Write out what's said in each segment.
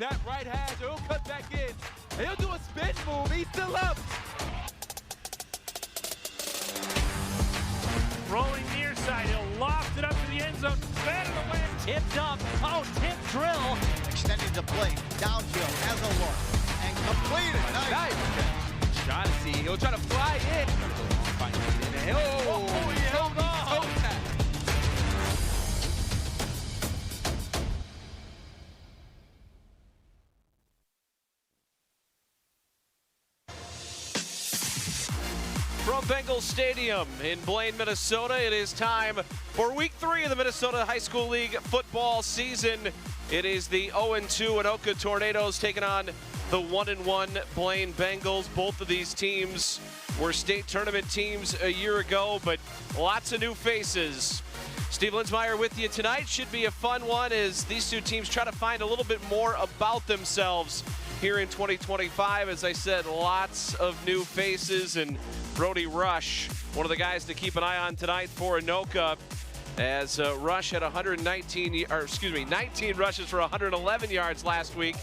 that right hash. He'll cut back in. And he'll do a spin move. He's still up. Rolling near side. He'll loft it up to the end zone. Fan it away. Tipped up. Oh, tip drill. Extending to Blaine. Downfield. Has a look. And completed. Nice. Trying to see. He'll try to fly in. Oh, he held on. From Bengals Stadium in Blaine, Minnesota, it is time for week 3 of the Minnesota High School League football season. It is the 0-2 Anoka Tornadoes taking on the 1-1 Blaine Bengals. Both of these teams were state tournament teams a year ago, but lots of new faces. Steve Linsmeyer with you tonight. Should be a fun one as these two teams try to find a little bit more about themselves here in 2025. As I said, lots of new faces, and Brody Rush, one of the guys to keep an eye on tonight for Anoka, as Rush had 19 rushes for 111 yards last week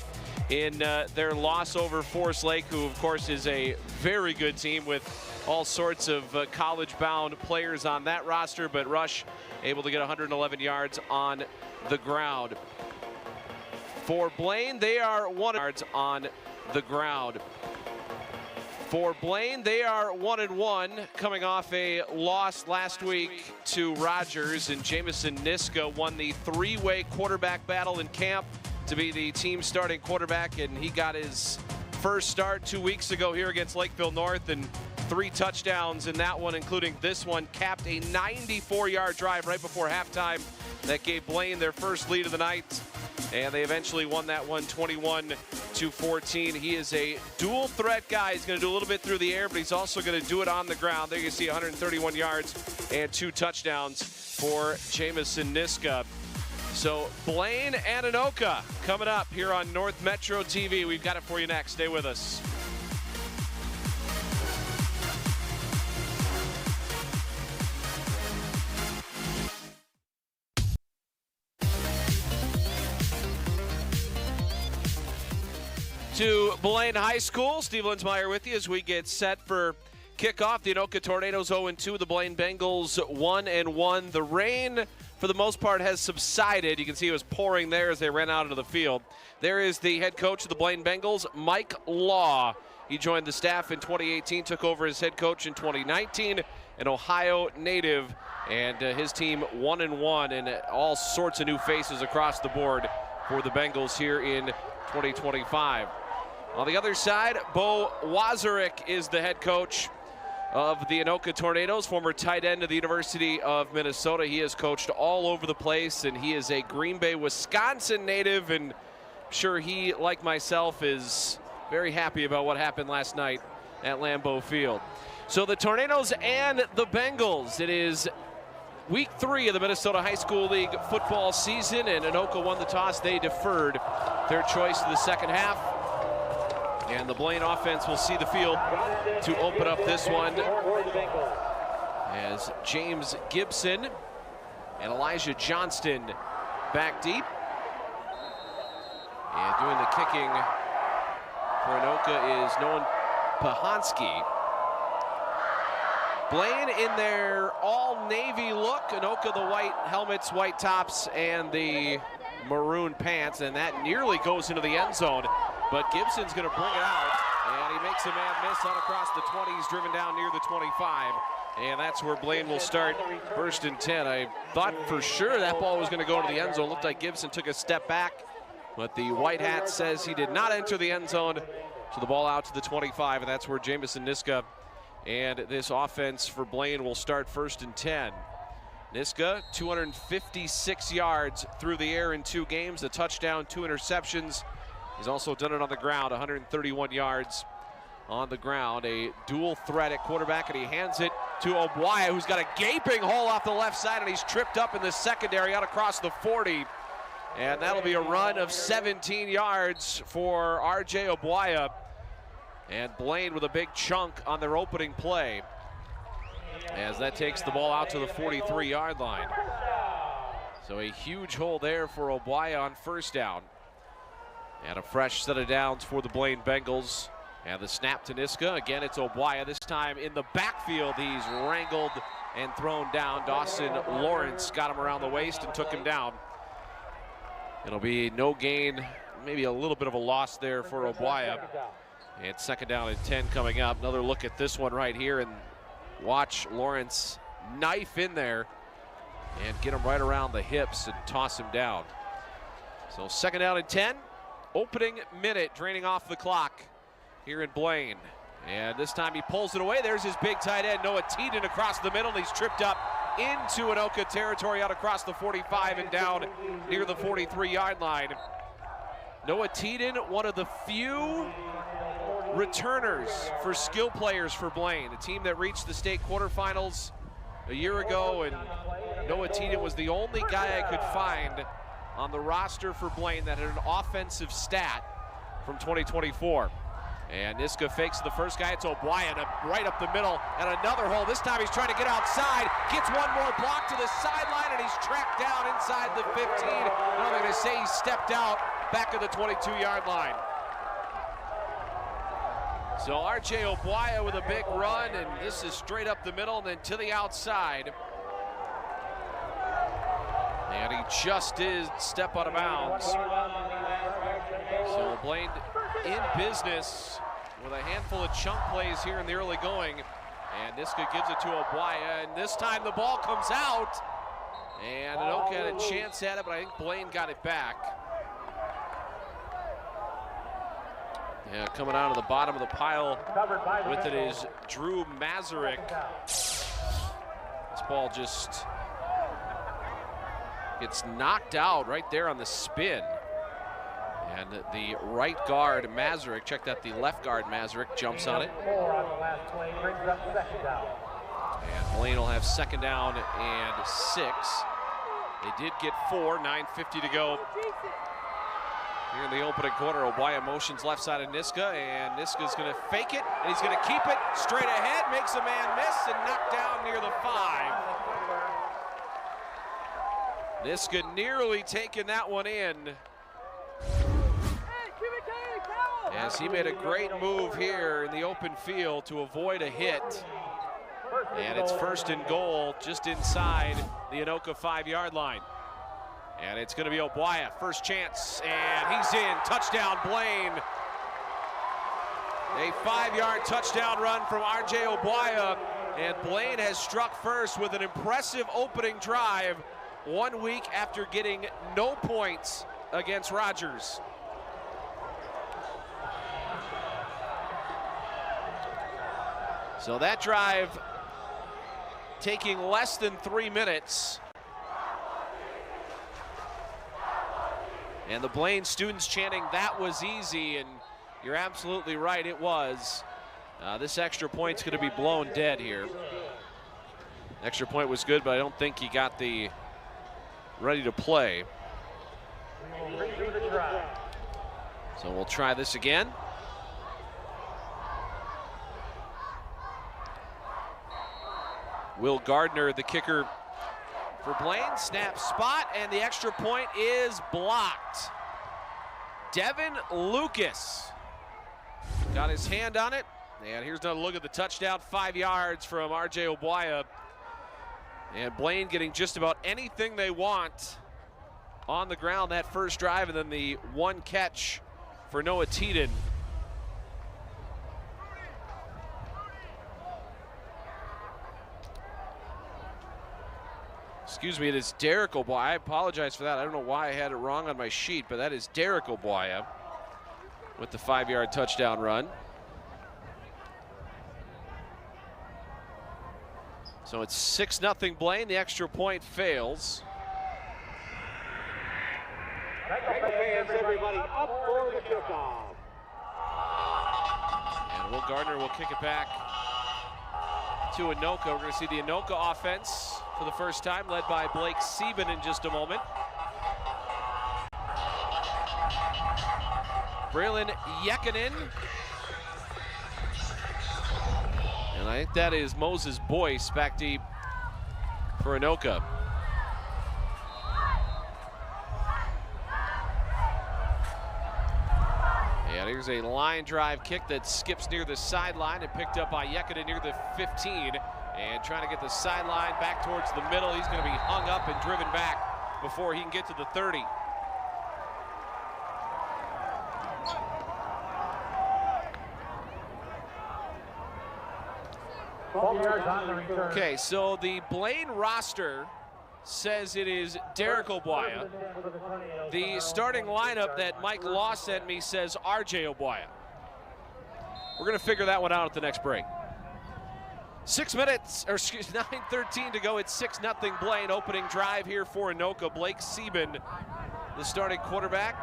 in their loss over Forest Lake, who of course is a very good team with all sorts of college-bound players on that roster, but Rush able to get 111 yards on the ground. For Blaine, they are 1 yards on the ground. For Blaine, they are 1-1, coming off a loss last week to Rogers, and Jamison Niska won the 3-way quarterback battle in camp to be the team starting quarterback, and he got his first start 2 weeks ago here against Lakeville North, and 3 touchdowns in that one, including this one, capped a 94-yard drive right before halftime that gave Blaine their first lead of the night, and they eventually won that one 21-14. He is a dual threat guy. He's going to do a little bit through the air, but he's also going to do it on the ground. There you see 131 yards and 2 touchdowns for Jamison Niska. So Blaine and Anoka coming up here on North Metro TV. We've got it for you next. Stay with us. To Blaine High School, Steve Linsmeyer with you as we get set for kickoff. The Anoka Tornadoes 0-2, the Blaine Bengals 1-1. The rain, for the most part, has subsided. You can see it was pouring there as they ran out into the field. There is the head coach of the Blaine Bengals, Mike Law. He joined the staff in 2018, took over as head coach in 2019, an Ohio native, and his team 1-1, and all sorts of new faces across the board for the Bengals here in 2025. On the other side, Bo Wazarek is the head coach of the Anoka Tornadoes, former tight end of the University of Minnesota. He has coached all over the place, and he is a Green Bay, Wisconsin native, and I'm sure he, like myself, is very happy about what happened last night at Lambeau Field. So the Tornadoes and the Bengals, it is week 3 of the Minnesota High School League football season, and Anoka won the toss. They deferred their choice to the second half. And the Blaine offense will see the field to open up this one as James Gibson and Elijah Johnston back deep. And doing the kicking for Anoka is Nolan Pahansky. Blaine in their all-navy look. Anoka the white helmets, white tops, and the maroon pants, and that nearly goes into the end zone. But Gibson's going to bring it out, and he makes a man miss out across the 20. He's driven down near the 25, and that's where Blaine will start first and 10. I thought for sure that ball was going to go into the end zone. Looked like Gibson took a step back, but the white hat says he did not enter the end zone. So the ball out to the 25, and that's where Jamison Niska and this offense for Blaine will start first and 10. Niska, 256 yards through the air in 2 games, a touchdown, 2 interceptions. He's also done it on the ground, 131 yards on the ground. A dual threat at quarterback, and he hands it to Obuaya, who's got a gaping hole off the left side, and he's tripped up in the secondary out across the 40. And that'll be a run of 17 yards for R.J. Obuaya. And Blaine with a big chunk on their opening play, as that takes the ball out to the 43-yard line. So a huge hole there for Obuaya on first down. And a fresh set of downs for the Blaine Bengals. And the snap to Niska. Again, it's Obuaya. This time in the backfield. He's wrangled and thrown down. Dawson Lawrence got him around the waist and took him down. It'll be no gain, maybe a little bit of a loss there for Obuaya. And 2nd down and 10 coming up. Another look at this one right here, and watch Lawrence knife in there and get him right around the hips and toss him down. So 2nd down and 10, opening minute, draining off the clock here in Blaine. And this time he pulls it away. There's his big tight end, Noah Teeden, across the middle, and he's tripped up into Anoka territory out across the 45 and down near the 43-yard line. Noah Teeden, one of the few returners for skill players for Blaine, a team that reached the state quarterfinals a year ago, and Noah Teeden was the only guy I could find on the roster for Blaine that had an offensive stat from 2024. And Niska fakes the first guy. It's Obuaya right up the middle, and another hole. This time he's trying to get outside, gets one more block to the sideline, and he's tracked down inside the 15. Now they're going to say he stepped out back at the 22-yard line. So RJ Obuaya with a big run, and this is straight up the middle and then to the outside. And he just did step out of bounds. So Blaine in business with a handful of chunk plays here in the early going. And Niska gives it to Obuaya, and this time the ball comes out. And Anoka had a chance at it, but I think Blaine got it back. Yeah, coming out of the bottom of the pile with it is Drew Mazurek. This ball just gets knocked out right there on the spin. And the right guard, Mazurek, check that, the left guard, Mazurek, jumps on it. And Blaine will have 2nd down and 6. They did get 4, 9:50 to go. Here in the opening quarter, Obuaya motions left side of Niska, and Niska's going to fake it, and he's going to keep it straight ahead, makes a man miss, and knocked down near the 5. Niska nearly taking that one in, as he made a great move here in the open field to avoid a hit. And it's 1st and goal just inside the Anoka 5-yard line. And it's going to be Obuaya, first chance, and he's in. Touchdown, Blaine. A 5-yard touchdown run from RJ Obuaya, and Blaine has struck first with an impressive opening drive 1 week after getting no points against Rogers. So that drive taking less than 3 minutes. And the Blaine students chanting, "That was easy," and you're absolutely right, it was. This extra point's going to be blown dead here. Extra point was good, but I don't think he got the ready to play. So we'll try this again. Will Gardner, the kicker for Blaine, snap spot, and the extra point is blocked. Devin Lucas got his hand on it, and here's another look at the touchdown, 5 yards from RJ Obuaya. And Blaine getting just about anything they want on the ground that first drive, and then the one catch for Noah Teeden. Excuse me, it is Derek Obuaya. I apologize for that. I don't know why I had it wrong on my sheet, but that is Derek Obuaya with the 5-yard touchdown run. So it's 6-0 Blaine. The extra point fails. Fans, everybody up for the kickoff. And Will Gardner will kick it back to Anoka. We're going to see the Anoka offense for the first time, led by Blake Sieben in just a moment. Braylon Yekinen. And I think that is Moses Boyce back deep for Anoka. And here's a line drive kick that skips near the sideline and picked up by Yekata near the 15. And trying to get the sideline back towards the middle. He's going to be hung up and driven back before he can get to the 30. Okay, so the Blaine roster says it is Derek Obuaya. The starting lineup that Mike Law sent me says RJ Obuaya. We're going to figure that one out at the next break. 6 minutes, or excuse 9:13 to go. It's 6-0 Blaine. Opening drive here for Anoka. Blake Sieben, the starting quarterback.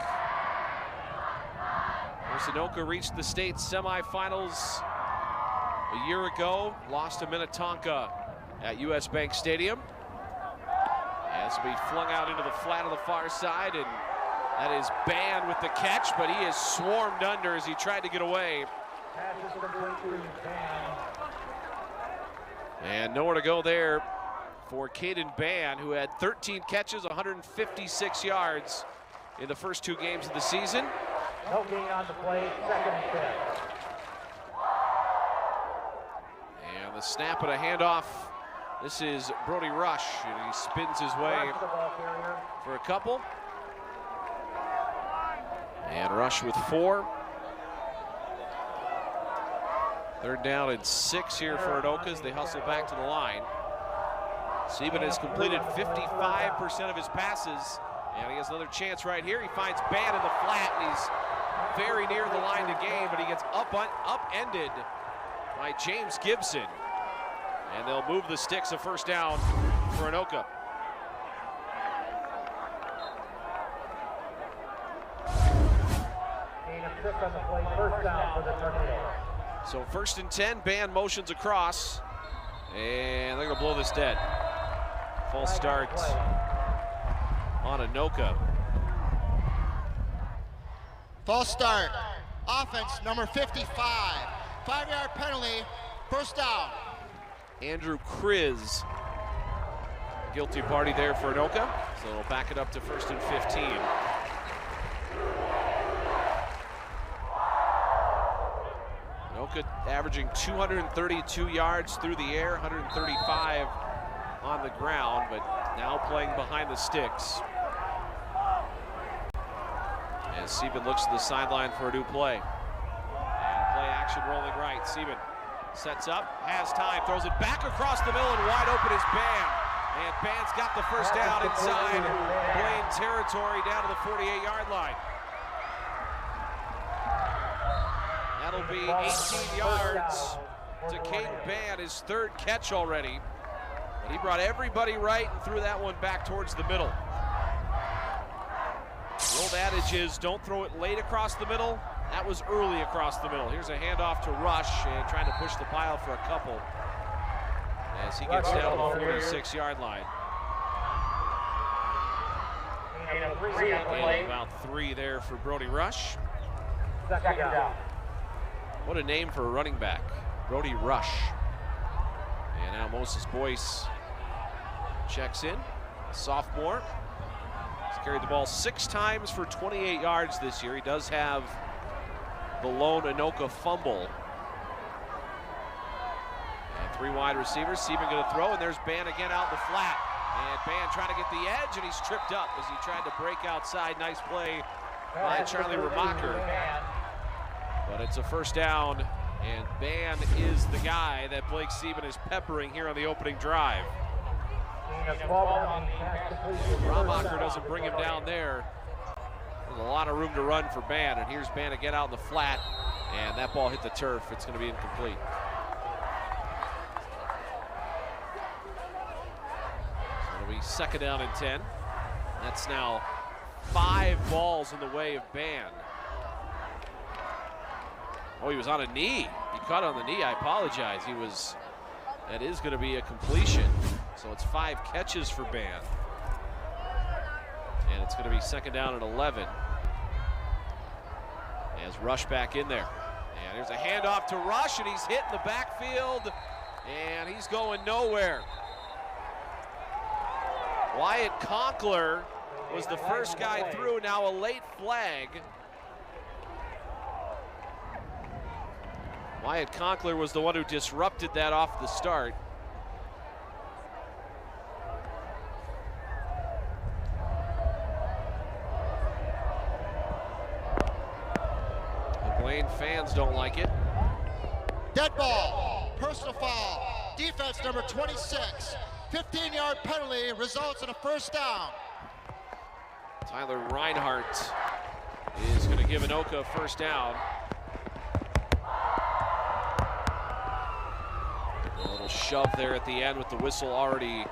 Anoka reached the state semifinals a year ago. Lost to Minnetonka at US Bank Stadium. And this will be flung out into the flat on the far side, and that is Ban with the catch, but he is swarmed under as he tried to get away. And nowhere to go there for Caden Ban, who had 13 catches, 156 yards in the first 2 games of the season. No gain on the play, 2nd and 10. And the snap and a handoff. This is Brody Rush, and he spins his way for a couple. And Rush with 4. 3rd down and 6 here for Anoka as they hustle back to the line. Sieben has completed 55% of his passes, and he has another chance right here. He finds Ban in the flat, and he's very near the line to gain, but he gets upended by James Gibson. And they'll move the sticks a 1st down for Anoka. Gain of 6 on the play, 1st down for the Tornadoes. So 1st and 10, Ban motions across, and they're gonna blow this dead. False start on Anoka. False start. Offense number 55. 5-yard penalty. 1st down. Andrew Kriz, guilty party there for Anoka, so they'll back it up to 1st and 15. Anoka averaging 232 yards through the air, 135 on the ground, but now playing behind the sticks. As Sieben looks to the sideline for a new play. And play action rolling right. Sieben sets up, has time, throws it back across the middle, and wide open is Ban. And Ban's got the 1st down inside Blaine territory down to the 48-yard line. That'll be 18 yards to Caden Ban, his 3rd catch already. And he brought everybody right and threw that one back towards the middle. The old adage is don't throw it late across the middle. That was early across the middle. Here's a handoff to Rush, and trying to push the pile for a couple as he gets down to the 46-yard line. And about 3 there for Brody Rush. 2nd down. What a name for a running back, Brody Rush. And now Moses Boyce checks in, sophomore. He's carried the ball 6 times for 28 yards this year. He does have the lone Anoka fumble. And 3 wide receivers. Sieben going to throw, and there's Ban again out in the flat. And Ban trying to get the edge, and he's tripped up as he tried to break outside. Nice play by Charlie Remacher. But it's a 1st down, and Ban is the guy that Blake Sieben is peppering here on the opening drive. Ramacher doesn't bring him down there. There's a lot of room to run for Ban, and here's Ban again out in the flat, and that ball hit the turf. It's going to be incomplete. So it'll be 2nd down and 10. That's now 5 balls in the way of Ban. Oh, he was on a knee. He caught on the knee. I apologize. That is going to be a completion. So it's 5 catches for Ban. And it's going to be 2nd down and 11. As Rush back in there. And there's a handoff to Rush, and he's hit in the backfield, and he's going nowhere. Wyatt Conkler was the first guy through. Now a late flag. Wyatt Conkler was the one who disrupted that off the start. The Blaine fans don't like it. Dead ball, personal foul, defense number 26. 15-yard penalty results in a first down. Tyler Reinhardt is going to give Anoka a first down. A little shove there at the end with the whistle already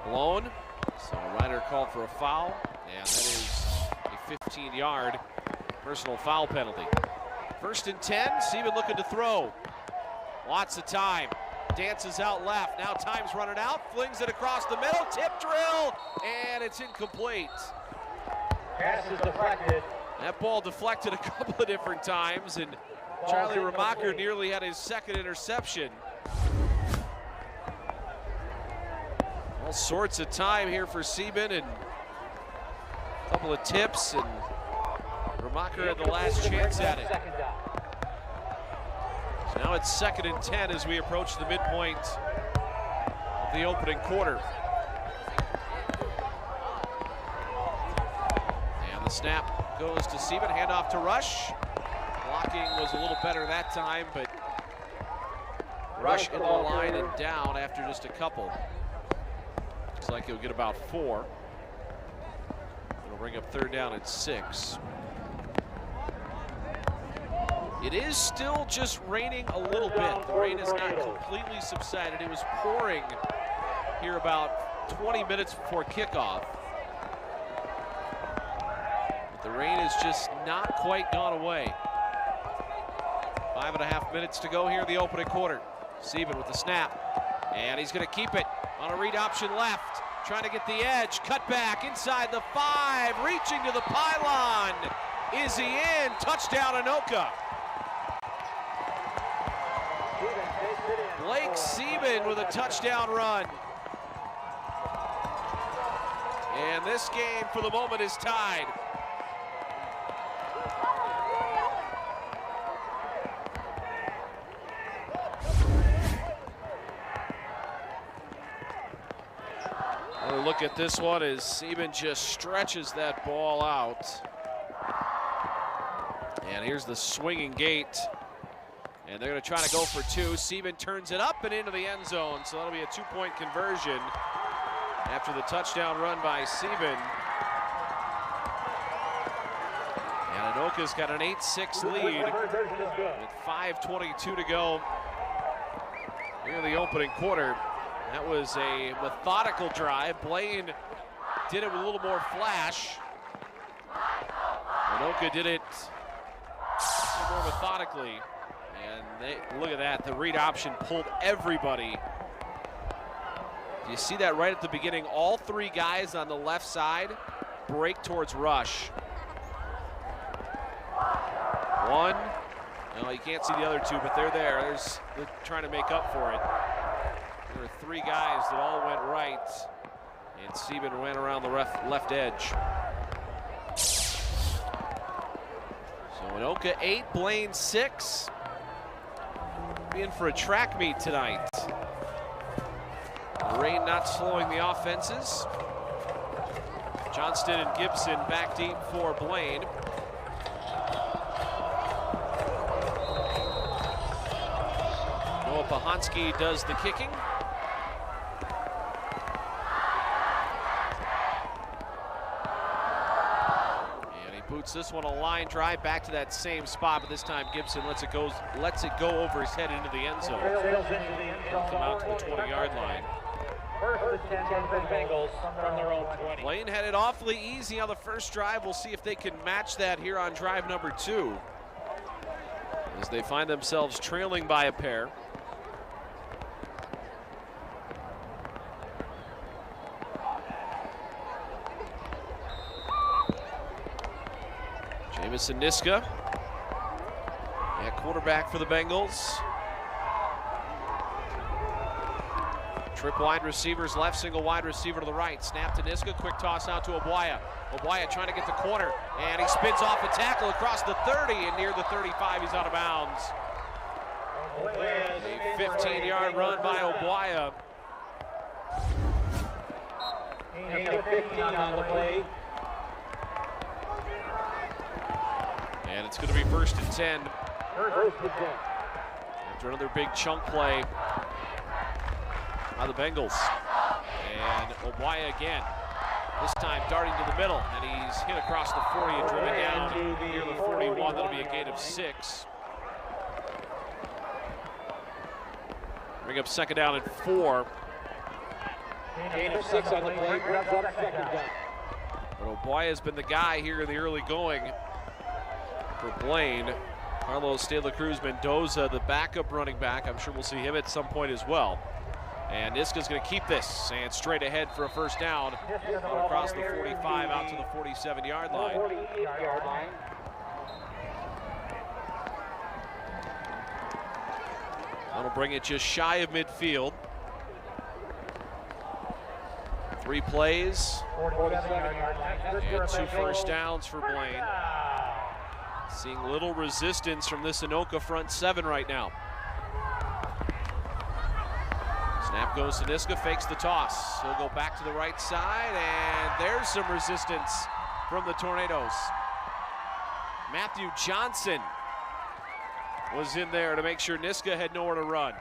blown. So Ryder called for a foul, and that is a 15-yard personal foul penalty. 1st and 10, Seaman looking to throw. Lots of time. Dances out left. Now time's running out. Flings it across the middle. Tip drill, and it's incomplete. Pass is deflected. That ball deflected a couple of different times, and Charlie Ramacher nearly had his 2nd interception. All sorts of time here for Seaman, and a couple of tips, and Ramacher had the last chance at it. So now it's 2nd and 10 as we approach the midpoint of the opening quarter. And the snap goes to Seaman, handoff to Rush. Blocking was a little better that time, but Rush in the line and down after just a couple. Looks like he'll get about 4. It'll bring up 3rd down and 6. It is still just raining a little bit. The rain has not completely subsided. It was pouring here about 20 minutes before kickoff. But the rain is just not quite gone away. 5.5 minutes to go here in the opening quarter. Seaman with the snap, and he's going to keep it on a read option left. Trying to get the edge, cut back inside the 5, reaching to the pylon. Is he in? Touchdown Anoka. Blake Seaman with a touchdown run. And this game for the moment is tied. Another look at this one as Seaman just stretches that ball out. And here's the swinging gate. And they're going to try to go for 2. Seaman turns it up and into the end zone. So that'll be a 2-point conversion after the touchdown run by Seaman. And Anoka's got an 8-6 lead with 5:22 to go here in the opening quarter. That was a methodical drive. Blaine did it with a little more flash. Anoka did it more methodically. And look at that, the read option pulled everybody. You see that right at the beginning. All 3 guys on the left side break towards Rush. 1, no, you can't see the other 2, but they're there. They're trying to make up for it. There were 3 guys that all went right, and Seaman went around the left edge. So Anoka 8, Blaine 6. In for a track meet tonight. The rain not slowing the offenses. Johnston and Gibson back deep for Blaine. Noah Pahansky does the kicking. This one a line drive back to that same spot, but this time Gibson lets it go over his head into the end zone. Come out to the 20-yard line. First and 10 for the Bengals from their own 20. Blaine had it awfully easy on the first drive. We'll see if they can match that here on drive number 2, as they find themselves trailing by a pair. Jamison Niska at quarterback for the Bengals. Trip wide receivers left, single wide receiver to the right. Snap to Niska, quick toss out to Obuaya. Obuaya trying to get the corner, and he spins off a tackle across the 30, and near the 35 he's out of bounds. A 15-yard run by Obuaya. Gain of 15 on the play. And it's going to be 1st and 10. First and 10. After another big chunk play by the Bengals. And Obuaya again. This time darting to the middle, and he's hit across the 40 and driven down near the 41. That'll be a gain of 6. Bring up 2nd down and 4. Gain of 6 on the play, brings up 2nd down. But Obuaya has been the guy here in the early going for Blaine. Carlos De La Cruz Mendoza, the backup running back. I'm sure we'll see him at some point as well. And Niska's going to keep this, and straight ahead for a 1st down. Across the 45 out to the 47-yard line. That'll bring it just shy of midfield. 3 plays and 2 first downs for Blaine. Seeing little resistance from this Anoka front 7 right now. Snap goes to Niska, fakes the toss. He'll go back to the right side, and there's some resistance from the Tornadoes. Matthew Johnson was in there to make sure Niska had nowhere to run.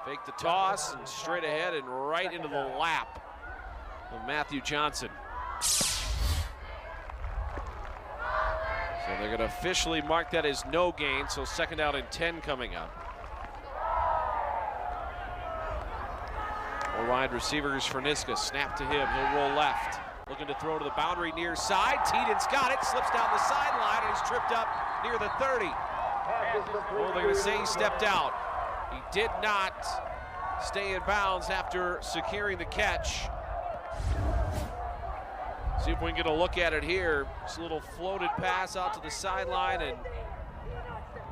Fake the toss and straight ahead and right into the lap of Matthew Johnson. So they're going to officially mark that as no gain, so 2nd down and 10 coming up. 4 wide receivers for Niska. Snap to him, he'll roll left. Looking to throw to the boundary near side. Tieden's got it, slips down the sideline, and he's tripped up near the 30. Well, they're going to say he stepped out. He did not stay in bounds after securing the catch. See if we can get a look at it here. Just a little floated pass out to the sideline, and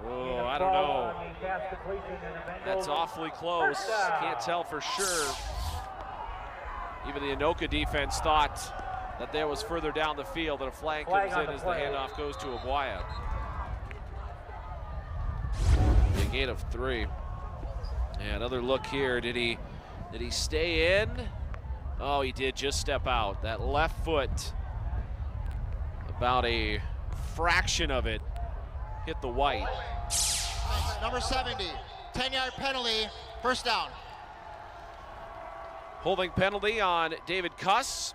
oh, I don't know. That's awfully close. Can't tell for sure. Even the Anoka defense thought that there was further down the field, and a flag comes in as the handoff goes to Obuaya. A gain of 3. And another look here. Did he stay in? Oh, he did just step out. That left foot, about a fraction of it, hit the white. Number 70, 10-yard penalty, 1st down. Holding penalty on David Cuss.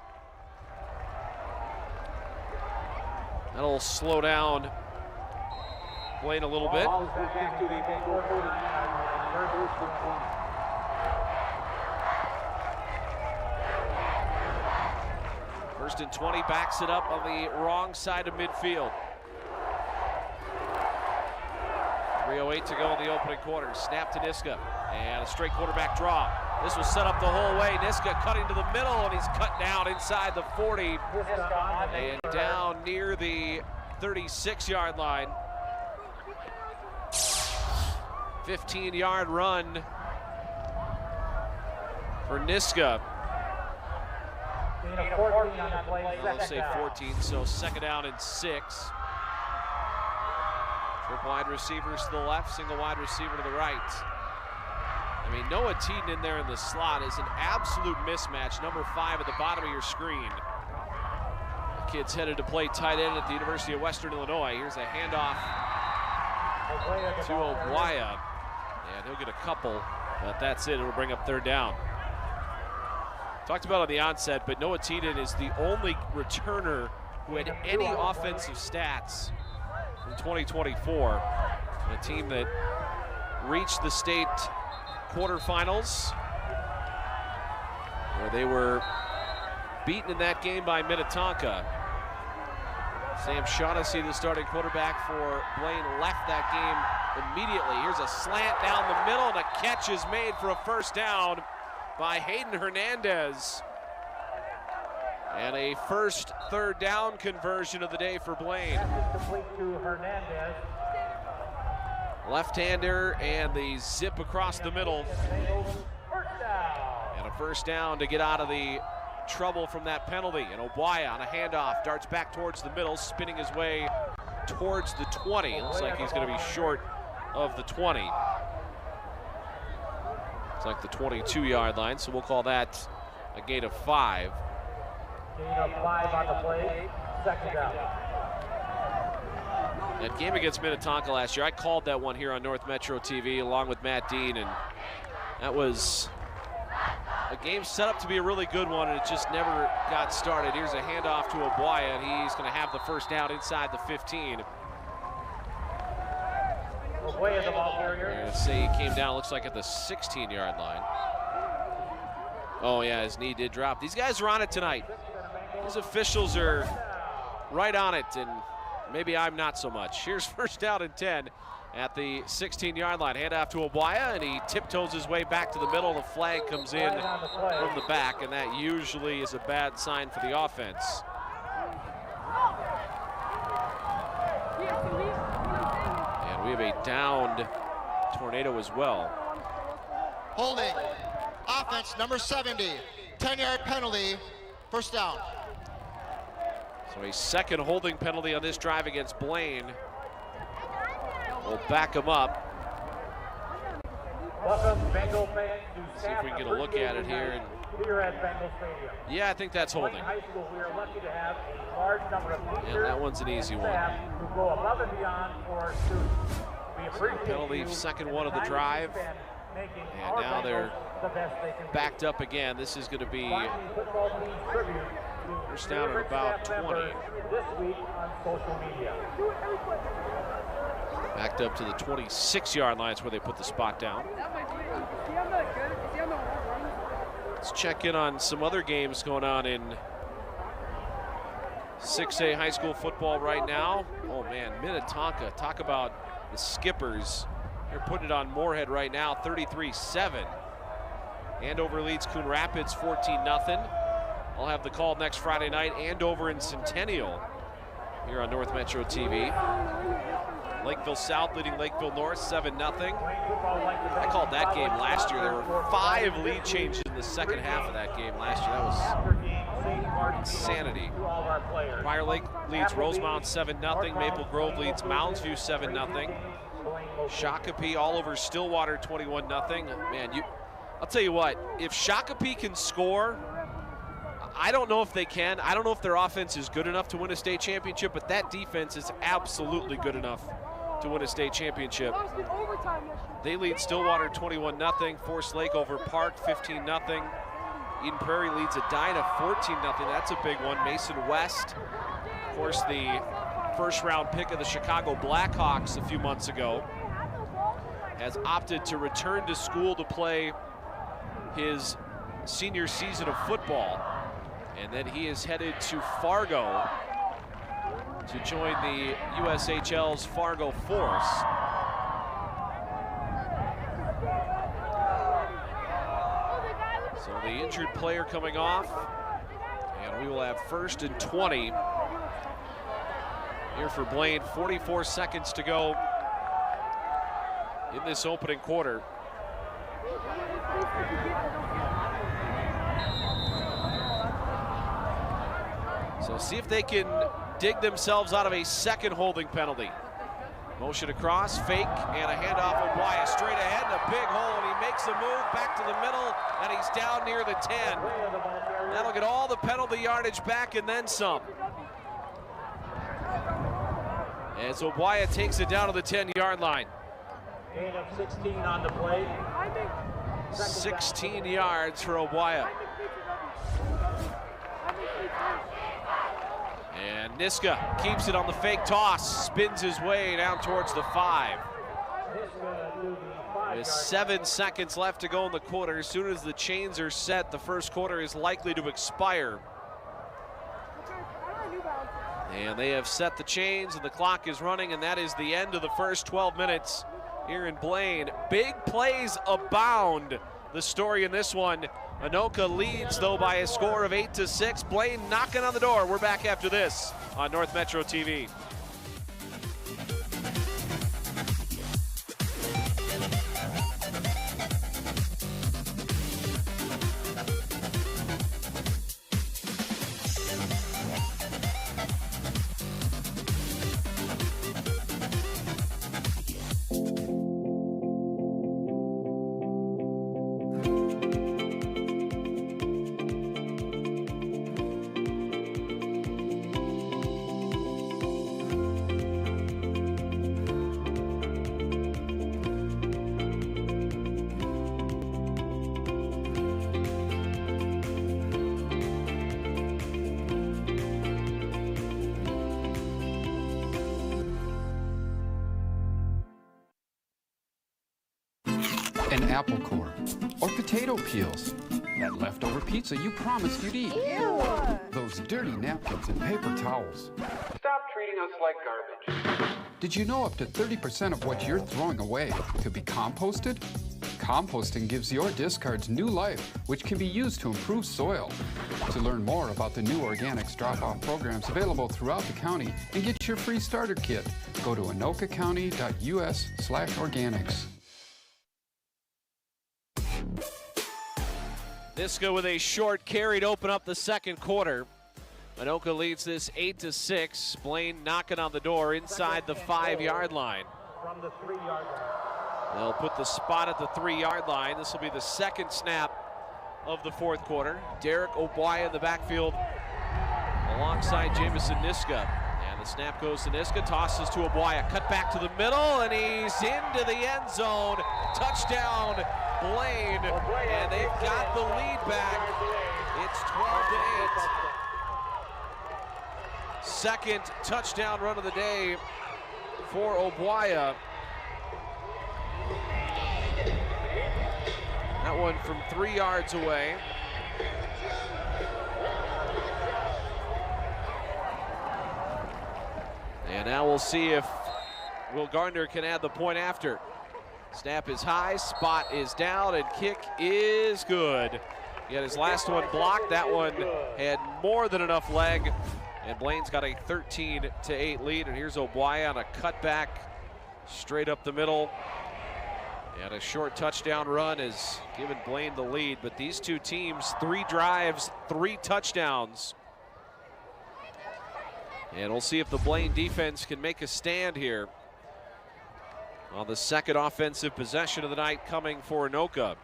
That'll slow down Blaine a little bit. First and 20, backs it up on the wrong side of midfield. 3:08 to go in the opening quarter. Snap to Niska, and a straight quarterback draw. This was set up the whole way. Niska cutting to the middle, and he's cut down inside the 40 and down near the 36-yard line. 15-yard run for Niska. I'll say 14, so 2nd down and 6. Triple wide receivers to the left, single wide receiver to the right. I mean, Noah Teaden in there in the slot is an absolute mismatch. Number 5 at the bottom of your screen. The kid's headed to play tight end at the University of Western Illinois. Here's a handoff to Obuaya, and he'll get a couple, but that's it. It'll bring up 3rd down. Talked about on the onset, but Noah Teaden is the only returner who had any offensive stats in 2024. A team that reached the state quarterfinals, where they were beaten in that game by Minnetonka. Sam Shaughnessy, the starting quarterback for Blaine, left that game immediately. Here's a slant down the middle, and a catch is made for a 1st down by Hayden Hernandez. And a first 3rd down conversion of the day for Blaine. Left-hander and the zip across the middle. And a 1st down to get out of the trouble from that penalty. And Obuaya on a handoff, darts back towards the middle, spinning his way towards the 20. Looks like he's going to be short of the 20. It's like the 22-yard line, so we'll call that a gain of 5. Gain of 5 on the play, second down. That game against Minnetonka last year, I called that one here on North Metro TV along with Matt Dean, and that was a game set up to be a really good one, and it just never got started. Here's a handoff to Obuaya, and he's going to have the first down inside the 15. Obuaya, the ball carrier. And say he came down, looks like at the 16-yard line. Oh yeah, his knee did drop. These guys are on it tonight. These officials are right on it, and maybe I'm not so much. Here's first down and 10 at the 16-yard line. Handoff to Obuaya, and he tiptoes his way back to the middle. The flag comes in from the back, and that usually is a bad sign for the offense. And we have a downed Tornado as well. Holding. Offense number 70. 10-yard penalty. First down. So a second holding penalty on this drive against Blaine. We'll back him up. Welcome, Bengal fans, to See if we can get a look at it here. And here at Bengal Stadium. yeah, I think that's holding. Blaine High School, we are lucky to have a large number of teachers Yeah, that one's an easy one. who go above and beyond for our students. We appreciate Penalty, you second and one of the time you drive. spend making And our now they're Bengals the best they can be. backed up again. This is going to be Finally, football team tribute to first down at favorite about staff 20. members this week on social media. Backed up to the 26-yard line is where they put the spot down. Let's check in on some other games going on in 6A high school football right now. Oh man, Minnetonka, talk about the Skippers. They're putting it on Moorhead right now, 33-7. Andover leads Coon Rapids 14-0. I'll have the call next Friday night. Andover and Centennial here on North Metro TV. Lakeville South leading Lakeville North 7-0. I called that game last year. There were 5 lead changes in the second half of that game last year. That was insanity. Prior Lake leads Rosemount 7-0. Maple Grove leads Moundsview 7-0. Shakopee all over Stillwater 21-0. Man, I'll tell you what, if Shakopee can score, I don't know if they can. I don't know if their offense is good enough to win a state championship, but that defense is absolutely good enough to win a state championship. They lead Stillwater 21-0. Forest Lake over Park 15-0. Eden Prairie leads Edina 14-0. That's a big one. Mason West, of course, the first-round pick of the Chicago Blackhawks a few months ago, has opted to return to school to play his senior season of football. And then he is headed to Fargo to join the USHL's Fargo Force. So the injured player coming off, and we will have first and 20 here for Blaine. 44 seconds to go in this opening quarter. So see if they can dig themselves out of a second holding penalty. Motion across, fake, and a handoff of Obuaya straight ahead, and a big hole, and he makes a move back to the middle, and he's down near the 10. That'll get all the penalty yardage back and then some. As Obuaya takes it down to the 10-yard line. Gain of 16 on the play. 16 yards for Obuaya. And Niska keeps it on the fake toss, spins his way down towards the 5. With 7 seconds left to go in the quarter. As soon as the chains are set, the first quarter is likely to expire. And they have set the chains and the clock is running, and that is the end of the first 12 minutes here in Blaine. Big plays abound. The story in this one. Anoka leads, though, by a score of 8-6. Blaine knocking on the door. We're back after this on North Metro TV. and apple core. Or potato peels. That leftover pizza you promised you'd eat. Ew. Those dirty napkins and paper towels. Stop treating us like garbage. Did you know up to 30% of what you're throwing away could be composted? Composting gives your discards new life, which can be used to improve soil. To learn more about the new organics drop-off programs available throughout the county and get your free starter kit, go to anokacounty.us/organics. Niska with a short carry to open up the second quarter. Anoka leads this 8-6. Blaine knocking on the door inside the 5-yard line. From the 3-yard line. They'll put the spot at the 3-yard line. This will be the second snap of the fourth quarter. Derek O'Boy in the backfield alongside Jamison Niska. And the snap goes to Niska, tosses to O'Boy, cut back to the middle, and he's into the end zone. Touchdown, Blaine, and they've got the lead back. It's 12-8. Second touchdown run of the day for O'Boy. That one from 3 yards away. And now we'll see if Will Gardner can add the point after. Snap is high, spot is down, and kick is good. He had his last one blocked. That one had more than enough leg. And Blaine's got a 13-8 lead. And here's O'Boy on a cutback straight up the middle. And a short touchdown run has given Blaine the lead. But these two teams, 3 drives, 3 touchdowns. And we'll see if the Blaine defense can make a stand here on the second offensive possession of the night coming for Anoka.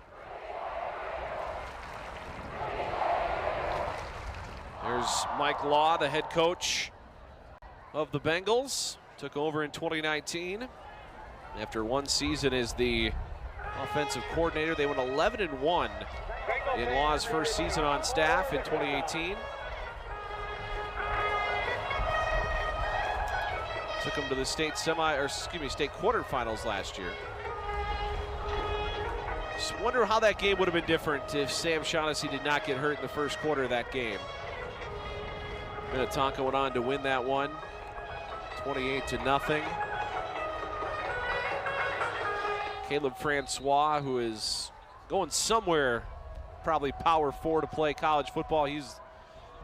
There's Mike Law, the head coach of the Bengals. Took over in 2019. After one season as the offensive coordinator, they went 11-1 in Law's first season on staff in 2018. Took them to the state state quarterfinals last year. Just wonder how that game would have been different if Sam Shaughnessy did not get hurt in the first quarter of that game. Minnetonka went on to win that one, 28-0. Caleb Francois, who is going somewhere, probably Power 4 to play college football.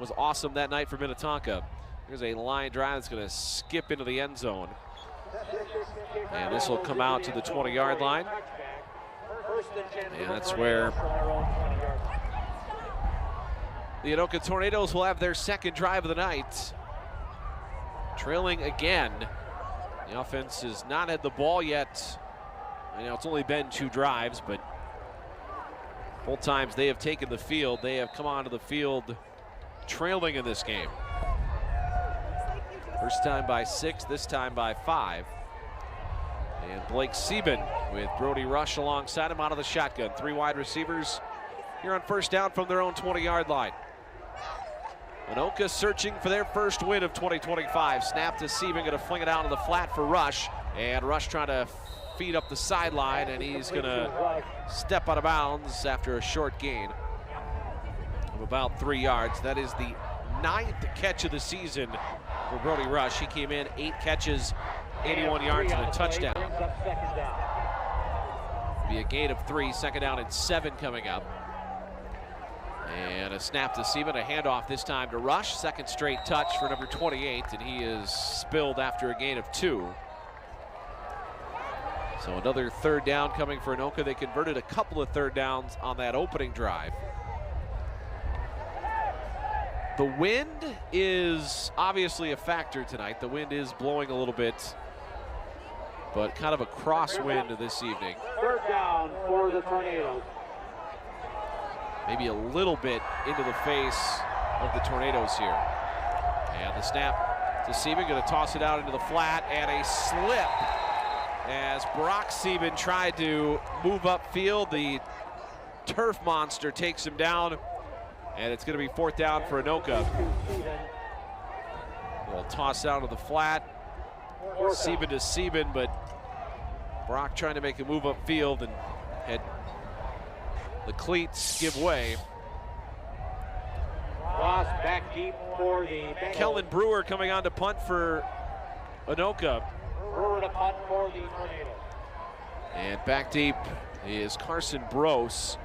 Was awesome that night for Minnetonka. Here's a line drive that's going to skip into the end zone. And this will come out to the 20-yard line. And that's where the Anoka Tornadoes will have their second drive of the night. Trailing again. The offense has not had the ball yet. I know it's only been 2 drives, but both times they have taken the field, they have come onto the field trailing in this game. First time by 6, this time by 5. And Blake Sieben with Brody Rush alongside him out of the shotgun. 3 wide receivers here on first down from their own 20-yard line. Anoka searching for their first win of 2025. Snap to Sieben, going to fling it out to the flat for Rush. And Rush trying to feed up the sideline, and he's going to step out of bounds after a short gain of about 3 yards. That is the 9th catch of the season for Brody Rush. He came in 8 catches, 81 yards and a touchdown. Be a gain of 3, second down and 7 coming up. And a snap to Sieben, a handoff this time to Rush. Second straight touch for number 28, and he is spilled after a gain of 2. So another third down coming for Anoka. They converted a couple of third downs on that opening drive. The wind is obviously a factor tonight. The wind is blowing a little bit, but kind of a crosswind this evening. Third down for the Tornadoes. Maybe a little bit into the face of the Tornadoes here. And the snap to Sieben, going to toss it out into the flat, and a slip as Brock Sieben tried to move upfield. The turf monster takes him down, and it's going to be fourth down for Anoka. We'll toss out of the flat. Sieben to Sieben, but Brock trying to make a move upfield and had the cleats give way. Ross back deep for the Bengals. Kellen Brewer coming on to punt for Anoka. Brewer to punt for the Tornadoes. And back deep is Carson Brose.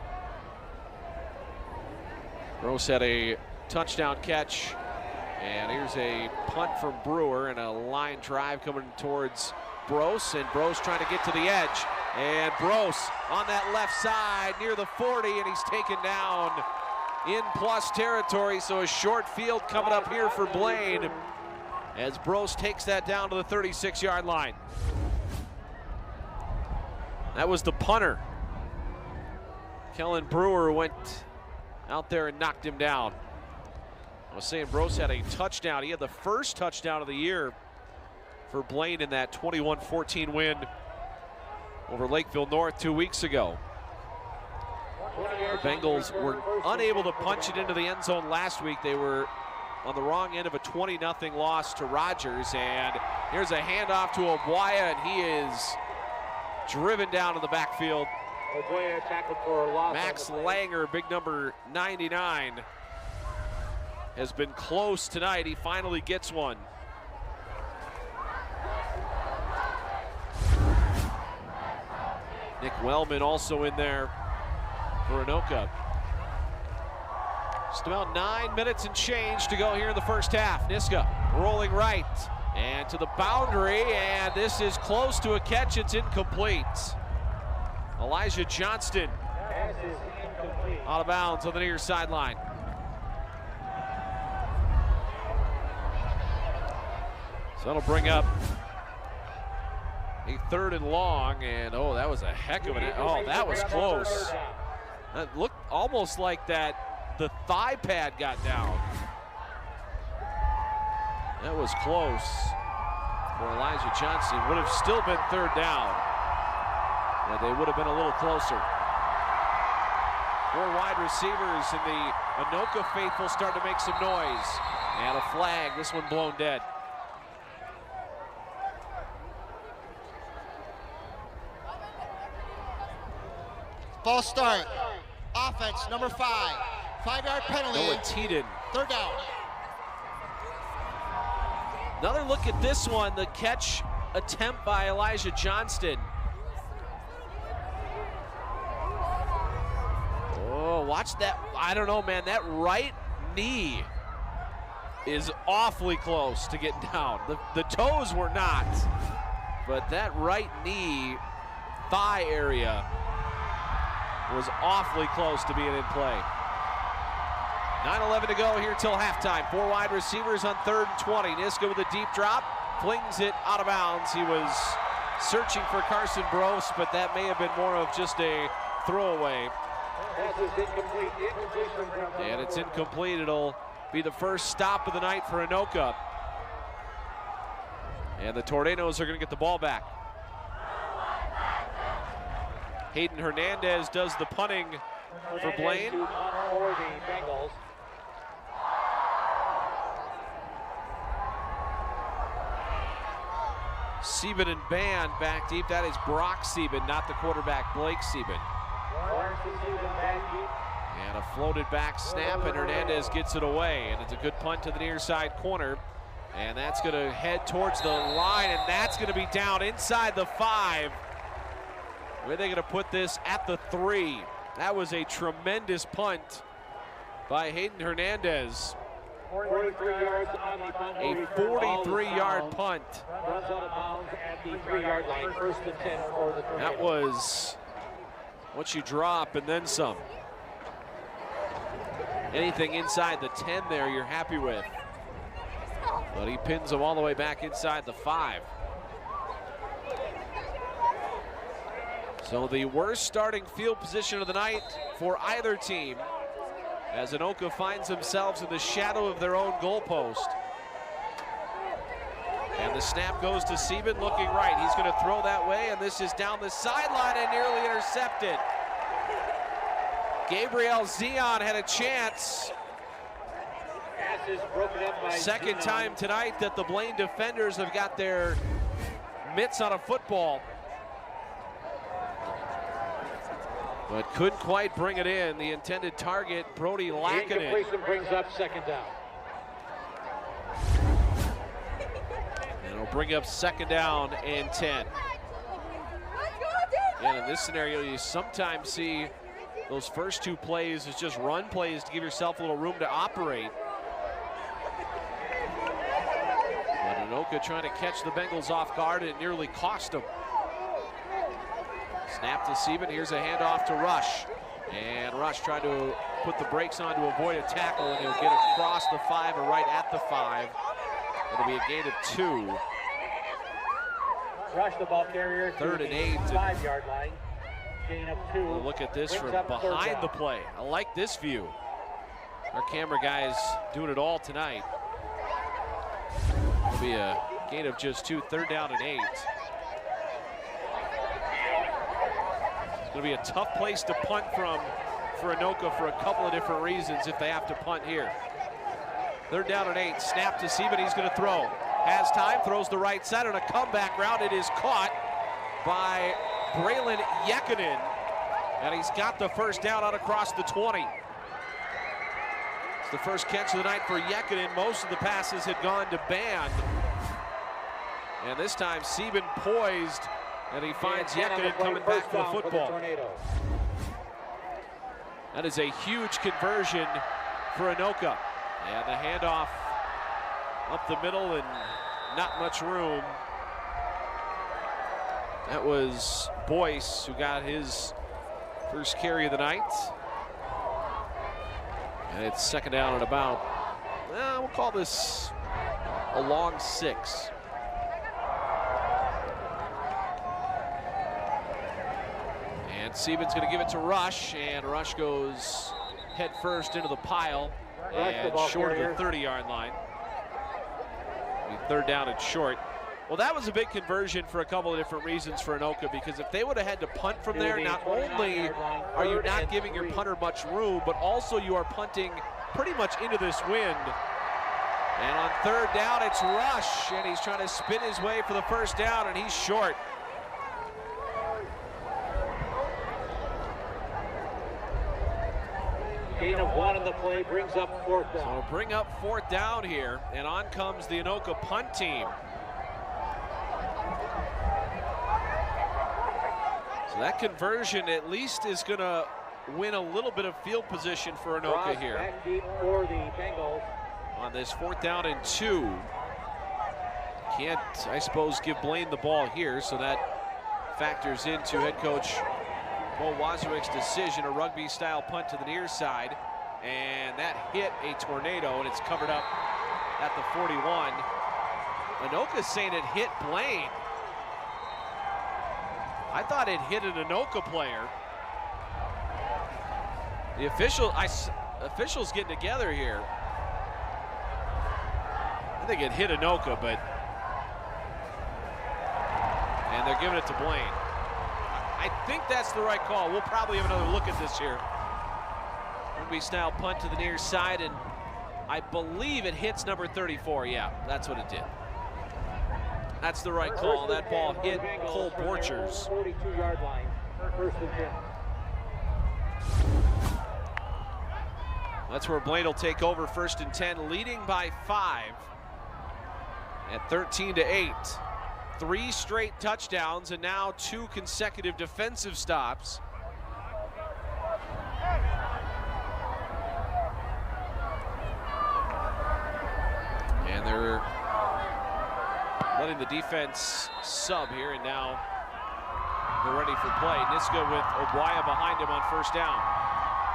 Brose had a touchdown catch. And here's a punt from Brewer and a line drive coming towards Brose. And Brose trying to get to the edge. And Brose on that left side near the 40, and he's taken down in plus territory. So a short field coming up here for Blaine as Brose takes that down to the 36-yard line. That was the punter. Kellen Brewer went out there and knocked him down. I was saying Brose had a touchdown. He had the first touchdown of the year for Blaine in that 21-14 win over Lakeville North 2 weeks ago. The Bengals were unable to punch it into the end zone last week. They were on the wrong end of a 20-0 loss to Rogers. And here's a handoff to Obuaya, and he is driven down to the backfield. Obuaya tackled for a loss. Max Langer, big number 99, has been close tonight. He finally gets one. Nick Wellman also in there for Anoka. Just about 9 minutes and change to go here in the first half. Niska rolling right and to the boundary, and this is close to a catch. It's incomplete. Elijah Johnston out of bounds on the near sideline. So that'll bring up a 3rd and long, and oh, that was a heck of an, oh, that was close. That looked almost like that the thigh pad got down. That was close for Elijah Johnson. Would have still been 3rd down, but they would have been a little closer. 4 wide receivers, and the Anoka faithful start to make some noise. And a flag, this one blown dead. False start. Offense, number 5. 5-yard penalty. Noah Teeden. 3rd down. Another look at this one, the catch attempt by Elijah Johnston. Oh, watch that. I don't know, man. That right knee is awfully close to getting down. The toes were not, but that right knee, thigh area was awfully close to being in play. 9:11 to go here till halftime. 4 wide receivers on 3rd and 20. Niska with a deep drop, flings it out of bounds. He was searching for Carson Brose, but that may have been more of just a throwaway. And it's incomplete. It'll be the first stop of the night for Anoka. And the Tornadoes are going to get the ball back. Hayden Hernandez does the punting for Blaine. For the Bengals. Sieben and Band back deep. That is Brock Sieben, not the quarterback, Blake Sieben. And a floated back snap, and Hernandez gets it away. And it's a good punt to the near side corner. And that's going to head towards the line, and that's going to be down inside the 5. Where are they going to put this? At the 3. That was a tremendous punt by Hayden Hernandez. 43 yards on the punt. A 43-yard punt. Runs out of bounds at the 3-yard line. 1st and 10 for the Tornadoes. That was what you drop and then some. Anything inside the 10 there you're happy with. But he pins them all the way back inside the 5. So the worst starting field position of the night for either team, as Anoka finds themselves in the shadow of their own goalpost. And the snap goes to Sieben looking right. He's going to throw that way, and this is down the sideline and nearly intercepted. Gabriel Zion had a chance. Second time tonight that the Blaine defenders have got their mitts on a football. but couldn't quite bring it in. The intended target, Brody Lackinen. Incompletion brings up second down. And it'll bring up second down and 10. And in this scenario, you sometimes see those first two plays as just run plays to give yourself a little room to operate. But Anoka trying to catch the Bengals off guard, and it nearly cost them. Snap to Sept. Here's a handoff to Rush. And Rush trying to put the brakes on to avoid a tackle, and he'll get across the 5 or right at the 5. It'll be a gain of 2. Rush the ball carrier. 3rd and 8. 5-yard line. Gain of 2. We'll look at this from behind the play. I like this view. Our camera guys doing it all tonight. It'll be a gain of just 2, 3rd down and 8. It's going to be a tough place to punt from for Anoka for a couple of different reasons if they have to punt here. 3rd down and 8. Snap to Sept. He's going to throw. Has time, throws the right side on a comeback route. It is caught by Braylon Yekinen, and he's got the first down out across the 20. It's the first catch of the night for Yekinen. Most of the passes had gone to Band. And this time Sept poised, and he finds Yekinen coming back for the football. That is a huge conversion for Anoka. And the handoff up the middle and not much room. That was Boyce who got his first carry of the night. And it's second down and about, we'll call this a long 6. And Sebin's going to give it to Rush, and Rush goes head first into the pile and short of the 30-yard line. 3rd down and short. Well, that was a big conversion for a couple of different reasons for Anoka, because if they would have had to punt from there, not only are you not giving your punter much room, but also you are punting pretty much into this wind. And on 3rd down, it's Rush, and he's trying to spin his way for the first down, and he's short. Gain of 1 on the play brings up 4th down. So bring up 4th down here, and on comes the Anoka punt team. So that conversion at least is going to win a little bit of field position for Anoka here. Back deep for the Bengals. On this 4th down and 2. Can't, I suppose, give Blaine the ball here, so that factors into head coach Mo Wazerik's decision, a rugby-style punt to the near side, and that hit a tornado, and it's covered up at the 41. Anoka's saying it hit Blaine. I thought it hit an Anoka player. The officials getting together here. I think it hit Anoka, and they're giving it to Blaine. I think that's the right call. We'll probably have another look at this here. Rugby style punt to the near side, and I believe it hits number 34. Yeah, that's what it did. That's the right call. That ball hit Cole Borchers. 42-yard line. 1st and 10. That's where Blaine will take over 1st and 10, leading by 5 at 13-8. 3 straight touchdowns and now 2 consecutive defensive stops. And they're letting the defense sub here, and now they're ready for play. Niska with Obuaya behind him on 1st down.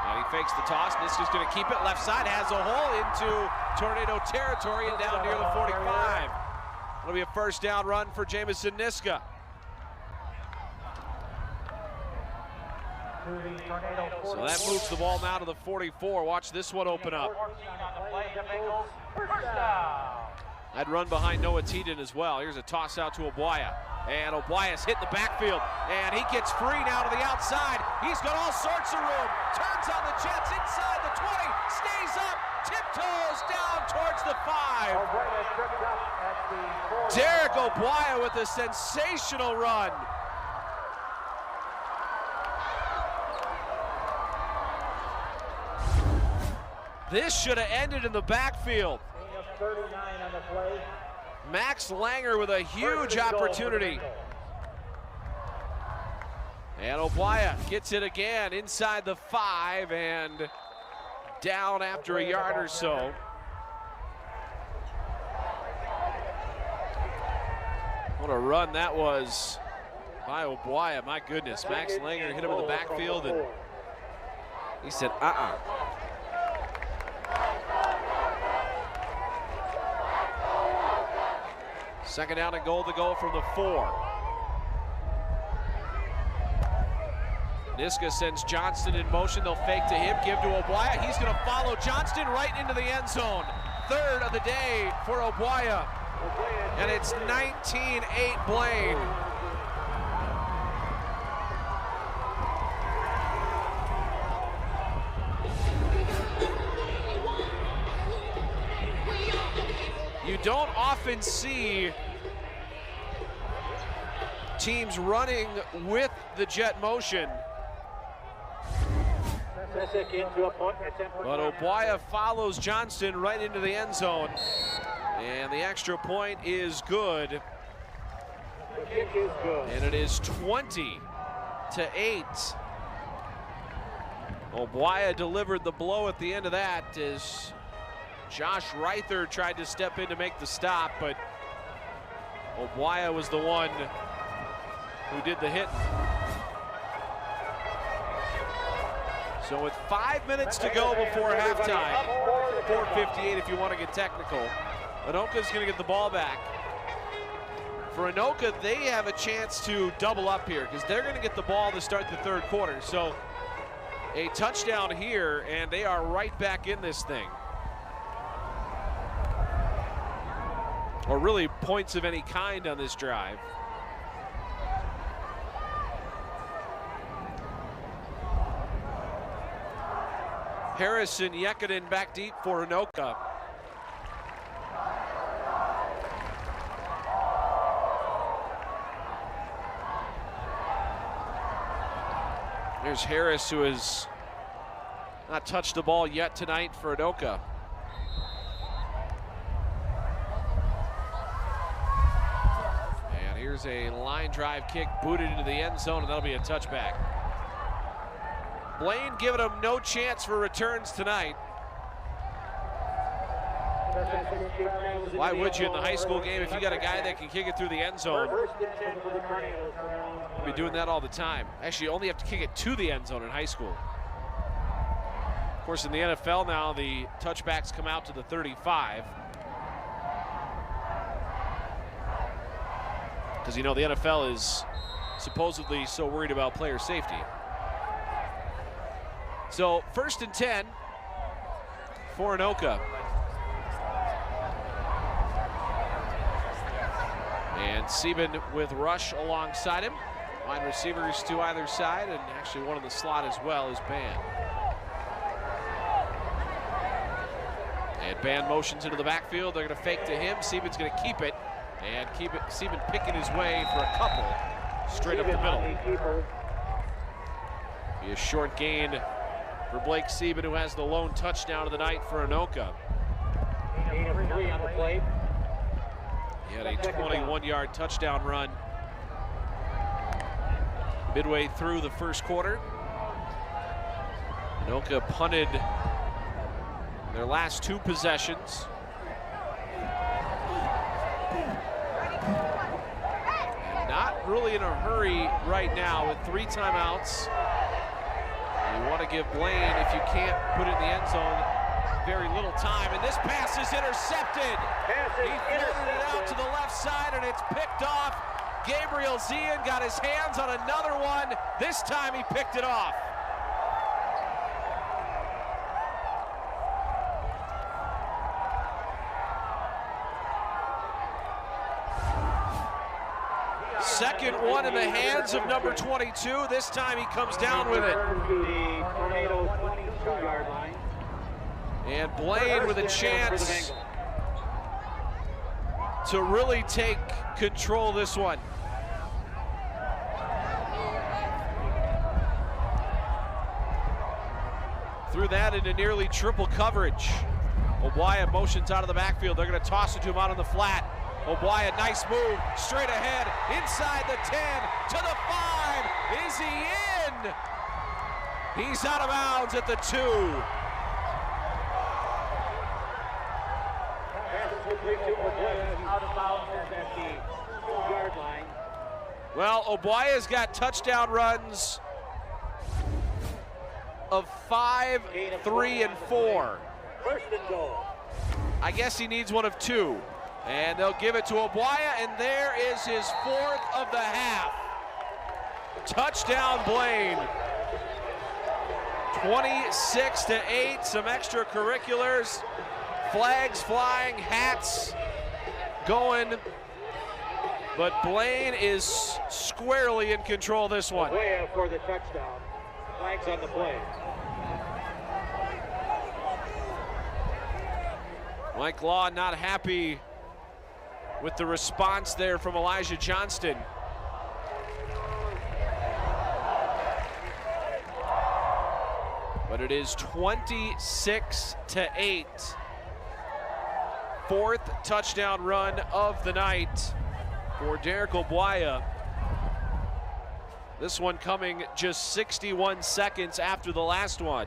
And he fakes the toss. Niska's going to keep it. Left side has a hole into Tornado territory and down near the 45. It'll be a 1st down run for Jamison Niska. So that moves the ball now to the 44. Watch this one open up. I'd run behind Noah Teeden as well. Here's a toss out to Obuaya. And Obuaya's hit the backfield. And he gets free now to the outside. He's got all sorts of room. Turns on the Jets inside the 20. Stays up. Tiptoes down towards the 5. Derek Obuaya with a sensational run. This should have ended in the backfield. Max Langer with a huge opportunity. And O'Blaya gets it again inside the 5 and down after a yard or so. What a run that was by O'Blaya, my goodness. Max Langer hit him in the backfield and he said, Second down and goal to go from the 4. Niska sends Johnston in motion. They'll fake to him, give to O'Blaya. He's going to follow Johnston right into the end zone. Third of the day for O'Blaya. And it's 19-8 Blaine. You don't often see teams running with the jet motion. But O'Blaya follows Johnston right into the end zone. And the extra point is good. And it is 20-8. O'Blaya delivered the blow at the end of that as Josh Reither tried to step in to make the stop, but O'Blaya was the one who did the hitting. So with 5 minutes to go before halftime, 4:58 if you want to get technical, Anoka's going to get the ball back. For Anoka, they have a chance to double up here because they're going to get the ball to start the third quarter. So a touchdown here, and they are right back in this thing. Or really points of any kind on this drive. Harrison Yekinen back deep for Anoka. There's Harris, who has not touched the ball yet tonight for Anoka. And here's a line drive kick booted into the end zone, and that'll be a touchback. Blaine giving them no chance for returns tonight. Why would you in the high school game if you got a guy that can kick it through the end zone? You'll be doing that all the time. Actually, you only have to kick it to the end zone in high school. Of course, in the NFL now, the touchbacks come out to the 35. Because you know the NFL is supposedly so worried about player safety. So 1st and 10 for Anoka. And Sieben with Rush alongside him. Wide receivers to either side, and actually one in the slot as well is Ban. And Ban motions into the backfield. They're going to fake to him. Sieben's going to keep it, and keep it. Sieben picking his way for a couple straight up the middle. Be a short gain for Blake Sieben, who has the lone touchdown of the night for Anoka. He had a 21-yard touchdown run midway through the first quarter. Anoka punted their last 2 possessions. And not really in a hurry right now with 3 timeouts. You want to give Blaine, if you can't put it in the end zone, very little time, and this pass is intercepted. He floated it out to the left side, and it's picked off. Gabriel Zien got his hands on another one. This time he picked it off. Second one in the hands of number 22. This time he comes down with it. And Blaine with a chance to really take control of this one. threw that into nearly triple coverage. Obuaya motions out of the backfield. They're going to toss it to him out on the flat. Obuaya, nice move, straight ahead, inside the 10, to the 5. Is he in? He's out of bounds at the 2. Out of bounds at the 2-yard line. Well, Obuaya's got touchdown runs of 5, 3, and 4. First and goal. I guess he needs one of 2. And they'll give it to Obuaya, and there is his 4th of the half. Touchdown, Blaine. 26-8, some extracurriculars, flags flying, hats going, but Blaine is squarely in control this one. Way for the touchdown. Flags on the play. Mike Law not happy with the response there from Elijah Johnston. But it is 26-8. 4th touchdown run of the night for Derek Obuaya. This one coming just 61 seconds after the last one.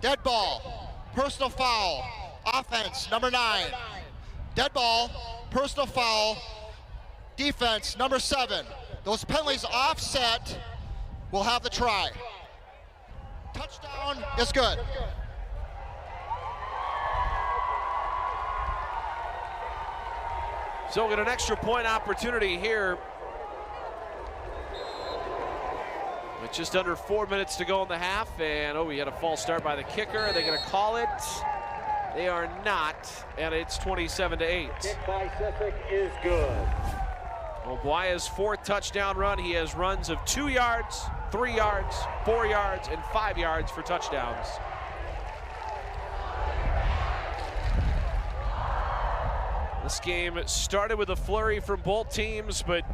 Dead ball, personal foul, offense, number 9. Dead ball, personal foul, defense, number 7. Those penalties offset will have the try. Touchdown is good. So we get an extra point opportunity here. With just under 4 minutes to go in the half, and we had a false start by the kicker. Are they going to call it? They are not, and it's 27-8. Kick by Sept is good. Obuaya's 4th touchdown run. He has runs of 2 yards, 3 yards, 4 yards, and 5 yards for touchdowns. This game started with a flurry from both teams, but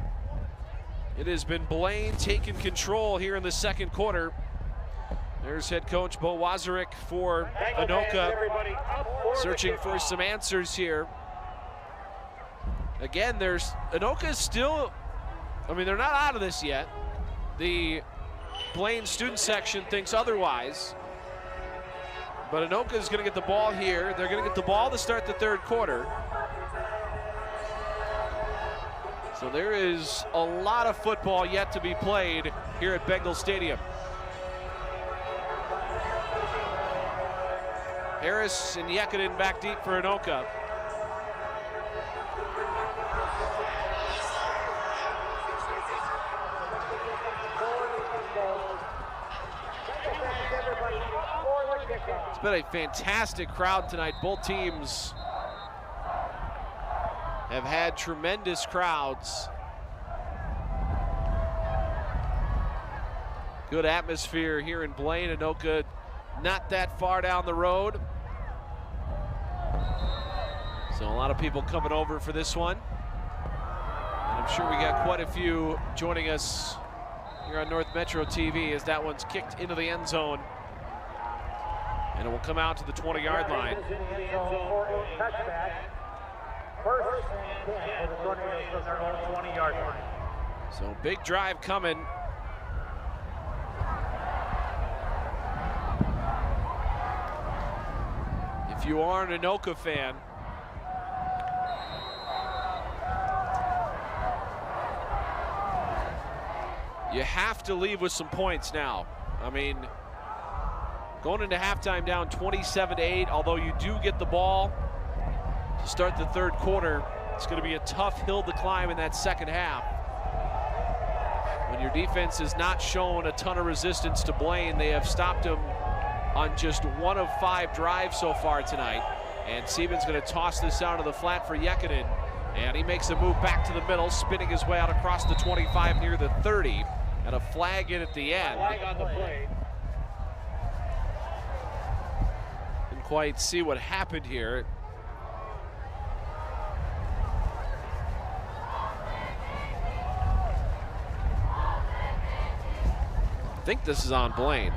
it has been Blaine taking control here in the second quarter. There's head coach Bo Wazarek for Anoka, searching for some answers here. Again, Anoka is still, they're not out of this yet. The Blaine student section thinks otherwise. But Anoka is going to get the ball here. They're going to get the ball to start the third quarter. So there is a lot of football yet to be played here at Bengals Stadium. Harris and Yekinin back deep for Anoka. It's been a fantastic crowd tonight. Both teams have had tremendous crowds. Good atmosphere here in Blaine. Anoka not that far down the road. So a lot of people coming over for this one. And I'm sure we got quite a few joining us here on North Metro TV as that one's kicked into the end zone. And it will come out to the 20-yard line. First and 10 for the Tornadoes from their own 20-yard line. So big drive coming. If you are an Anoka fan, you have to leave with some points now. Going into halftime down 27-8, although you do get the ball to start the third quarter, it's going to be a tough hill to climb in that second half. When your defense has not shown a ton of resistance to Blaine, they have stopped him on just 1 of 5 drives so far tonight. And Siemens going to toss this out of the flat for Yekinin. And he makes a move back to the middle, spinning his way out across the 25 near the 30. And a flag in at the end. Flag on the play. Didn't quite see what happened here. think this is on Blaine.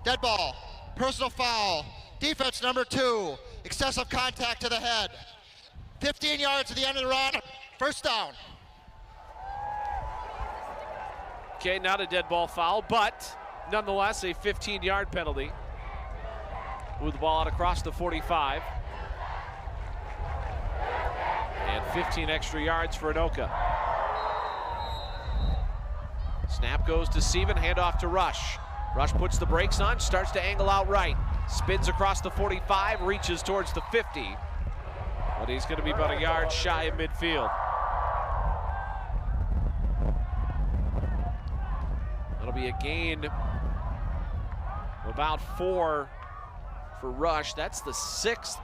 Dead ball, personal foul, defense number 2, excessive contact to the head. 15 yards to the end of the run, first down. Okay, not a dead ball foul, but nonetheless a 15-yard penalty. Move the ball out across the 45. And 15 extra yards for Anoka. Snap goes to Seven, handoff to Rush. Rush puts the brakes on, starts to angle out right. Spins across the 45, reaches towards the 50. But he's going to be about a yard shy of midfield. That'll be a gain of about 4 for Rush. That's the 6th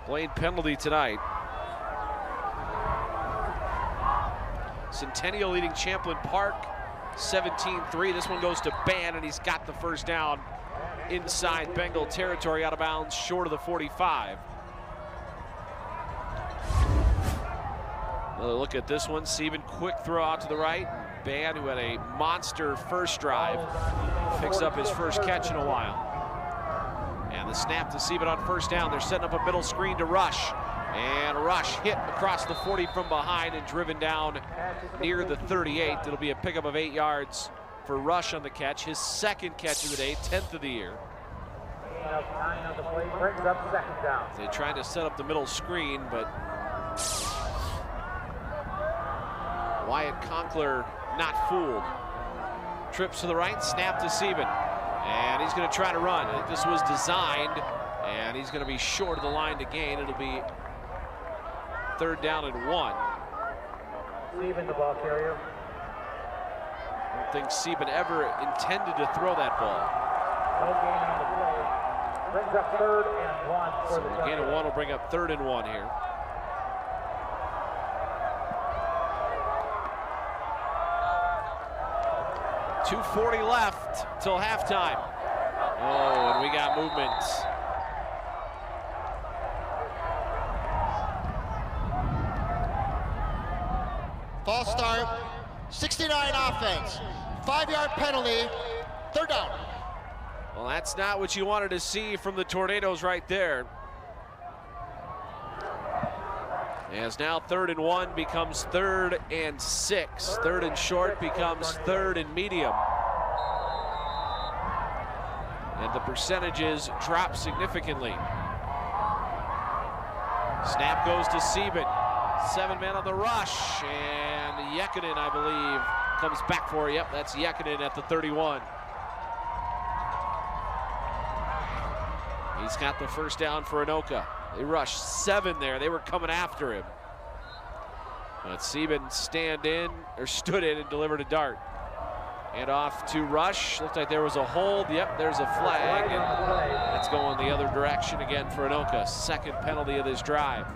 Blaine penalty tonight. Centennial leading Champlain Park 17-3. This one goes to Ban, and he's got the first down inside Bengal territory, out of bounds short of the 45. Another look at this one. Seaman, quick throw out to the right. Ban, who had a monster first drive, picks up his first catch in a while. And the snap to Seaman on first down. They're setting up a middle screen to Rush. And Rush hit across the 40 from behind and driven down near the 38. It'll be a pickup of 8 yards for Rush on the catch. His second catch of the day, 10th of the year. They tried to set up the middle screen, but Wyatt Conkler not fooled. Trips to the right, snap to Seaman. And he's going to try to run. I think this was designed, and he's going to be short of the line to gain. It'll be 3rd down and 1. Seaman, the ball carrier. I don't think Seaman ever intended to throw that ball. No gain on the play. Brings up 3rd and 1 for So the gain of 1 will bring up 3rd and 1 here. .240 left till halftime. Oh, and we got movement. False start, 69 offense, 5-yard penalty, 3rd down. Well, that's not what you wanted to see from the Tornadoes right there. As now 3rd and 1 becomes 3rd and 6. 3rd and short becomes 3rd and medium. And the percentages drop significantly. Snap goes to Seaman. 7 men on the rush, and Yekinen, I believe, comes back for it. Yep, that's Yekinen at the 31. He's got the first down for Anoka. They rushed 7 there. They were coming after him. But Seaman stood in and delivered a dart. And off to Rush. Looked like there was a hold. Yep, there's a flag. And that's going the other direction again for Anoka. 2nd penalty of this drive.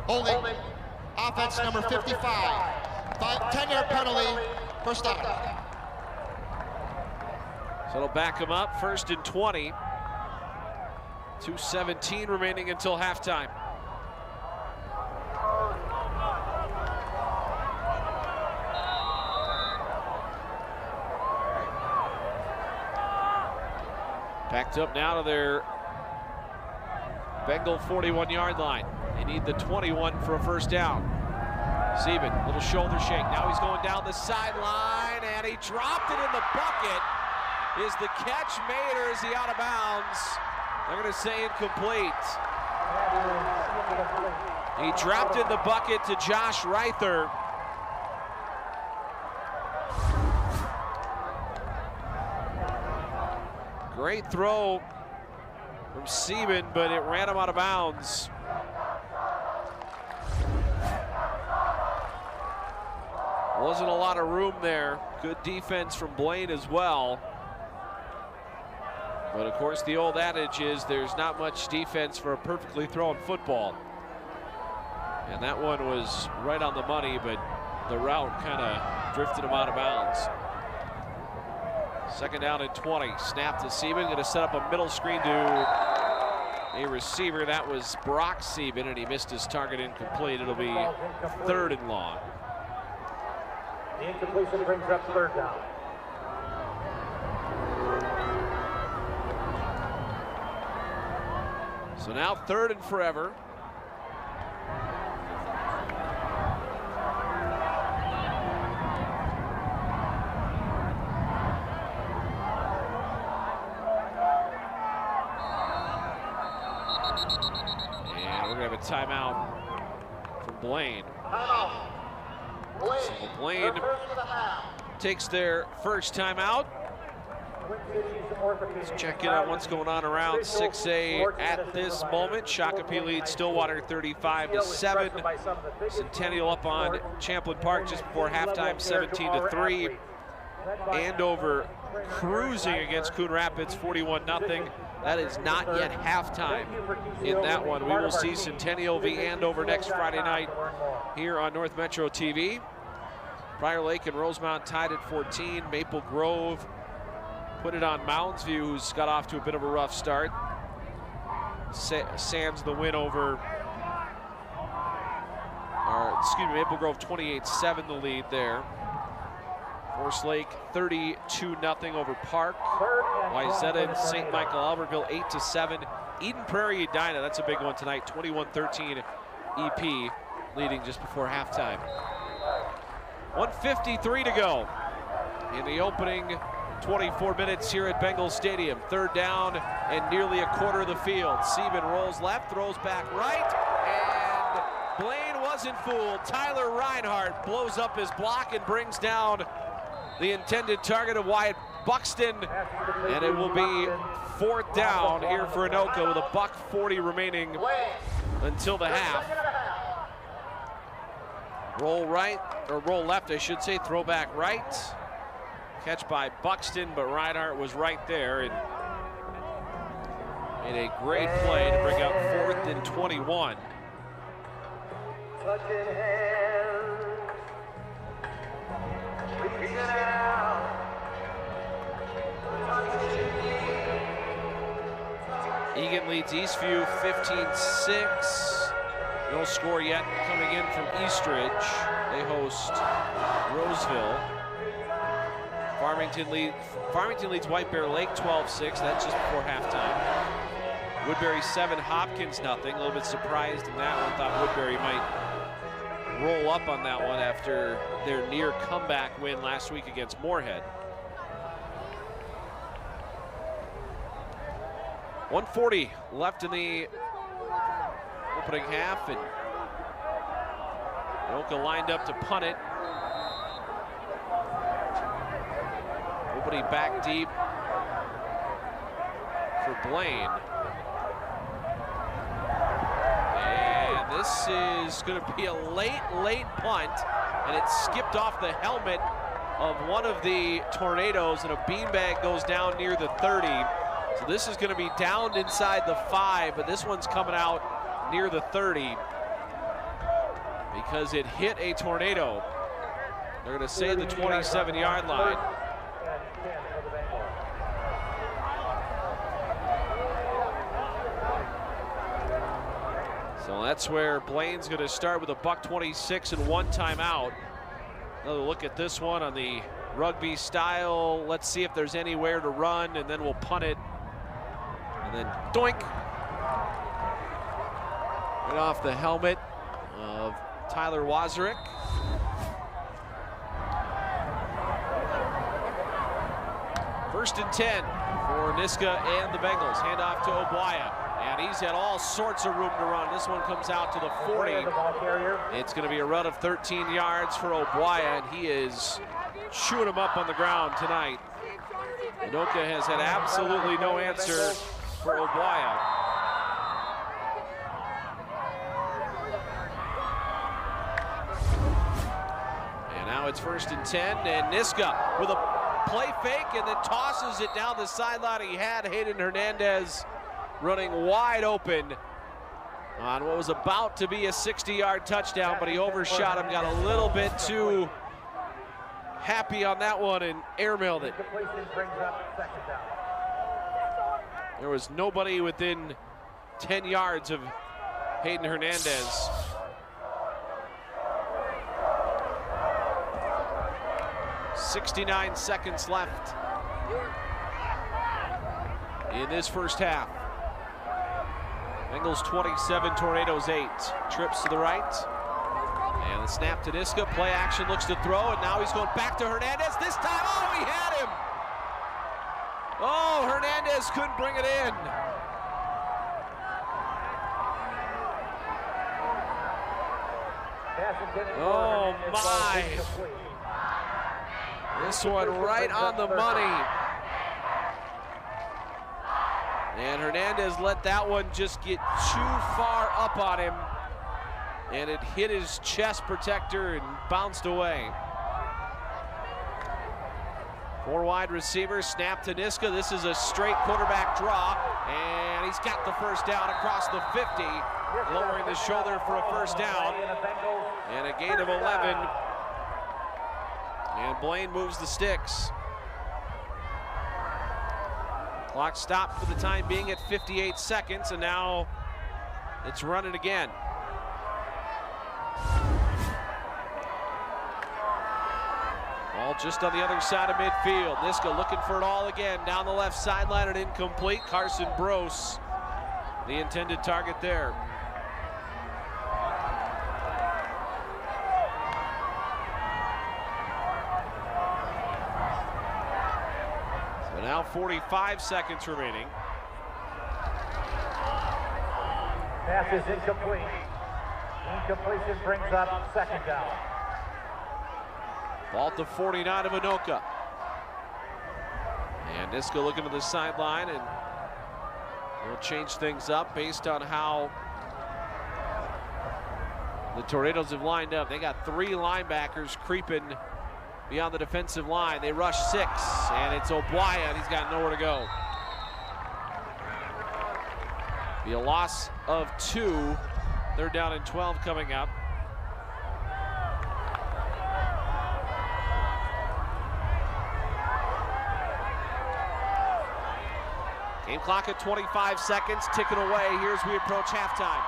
Holding. Offense number 55. 10-yard penalty, first down. So it'll back him up, 1st and 20. 2:17 remaining until halftime. Backed up now to their Bengal 41-yard line. They need the 21 for a first down. Seaman, little shoulder shake. Now he's going down the sideline, and he dropped it in the bucket. Is the catch made, or is he out of bounds? They're going to say incomplete. He dropped in the bucket to Josh Reither. Great throw from Seaman, but it ran him out of bounds. Wasn't a lot of room there. Good defense from Blaine as well. But of course, the old adage is there's not much defense for a perfectly thrown football. And that one was right on the money, but the route kind of drifted him out of bounds. 2nd down and 20. Snap to Seaman, going to set up a middle screen to a receiver. That was Brock Sieben, and he missed his target incomplete. It'll be 3rd and long. The incompletion brings up 3rd down. So now 3rd and forever. And we're gonna have a timeout from Blaine. So Blaine takes their first timeout. Let's check in on what's going on around 6A at this moment. Shakopee leads Stillwater 35-7. Centennial up on Champlin Park just before halftime, 17-3. Andover cruising against Coon Rapids, 41-0. That is not yet halftime in that one. We will see Centennial v. Andover next Friday night here on North Metro TV. Prior Lake and Rosemount tied at 14. Maple Grove put it on Mounds View, who's got off to a bit of a rough start. Sands the win over, Maple Grove 28-7 the lead there. Forest Lake 32-0 over Park. Wayzata and St. Michael Albertville 8-7. Eden Prairie Edina, that's a big one tonight, 21-13 EP, leading just before halftime. 1:53 to go in the opening 24 minutes here at Bengals Stadium. 3rd down and nearly a quarter of the field. Sieben rolls left, throws back right, and Blaine wasn't fooled. Tyler Reinhardt blows up his block and brings down the intended target of Wyatt Buxton, and it will be 4th down here for Anoka with a $1:40 remaining until the half. Roll right, or roll left, I should say, throw back right. Catch by Buxton, but Reinhardt was right there and made a great play to bring out 4th and 21. Egan leads Eastview 15-6. No score yet coming in from Eastridge. They host Roseville. Farmington leads White Bear Lake 12-6. That's just before halftime. Woodbury 7, Hopkins 0. A little bit surprised in that one. Thought Woodbury might roll up on that one after their near comeback win last week against Moorhead. 1:40 left in the opening half, and Anoka lined up to punt it. Nobody back deep for Blaine. And this is going to be a late punt, and it skipped off the helmet of one of the Tornadoes, and a beanbag goes down near the 30. So this is going to be downed inside the 5, but this one's coming out near the 30 because it hit a Tornado. They're going to say the 27-yard line. So that's where Blaine's going to start with a $1:26 and 1 timeout. Another look at this one on the rugby style. Let's see if there's anywhere to run, and then we'll punt it. And then doink. Right off the helmet of Tyler Wazarek. First and 10 for Niska and the Bengals. Hand off to O'Bwaya. And he's had all sorts of room to run. This one comes out to the 40. It's going to be a run of 13 yards for O'Bwaya, and he is chewing him up on the ground tonight. Anoka has had absolutely no answer for O'Bwaya. And now it's first and 10, and Niska with a play fake and then tosses it down the sideline. He had Hayden Hernandez running wide open on what was about to be a 60-yard touchdown, but he overshot him, got a little bit too happy on that one and airmailed it. There was nobody within 10 yards of Hayden Hernandez. .69 seconds left in this first half. Bengals 27, Tornadoes 8. Trips to the right. And the snap to Niska. Play action, looks to throw, and now he's going back to Hernandez. This time, oh, he had him! Oh, Hernandez couldn't bring it in. Oh, my. This one right on the money. And Hernandez let that one just get too far up on him. And it hit his chest protector and bounced away. 4 wide receivers, snap to Niska. This is a straight quarterback draw. And he's got the first down across the 50. Lowering the shoulder for a first down. And a gain of 11. And Blaine moves the sticks. Clock stopped for the time being at 58 seconds, and now it's running again. Ball just on the other side of midfield. Niska looking for it all again. Down the left sideline and incomplete. Carson Brose, the intended target there. Now 45 seconds remaining. Pass is incomplete. Incompletion brings up second down. Ball to 49 of Anoka. And Niska looking to the sideline, and we'll change things up based on how the Tornadoes have lined up. They got 3 linebackers creeping beyond the defensive line. They rush 6, and it's O'Blaya, and he's got nowhere to go. Be a loss of 2. They're down in 12 coming up. Game clock at 25 seconds, ticking away here as we approach halftime.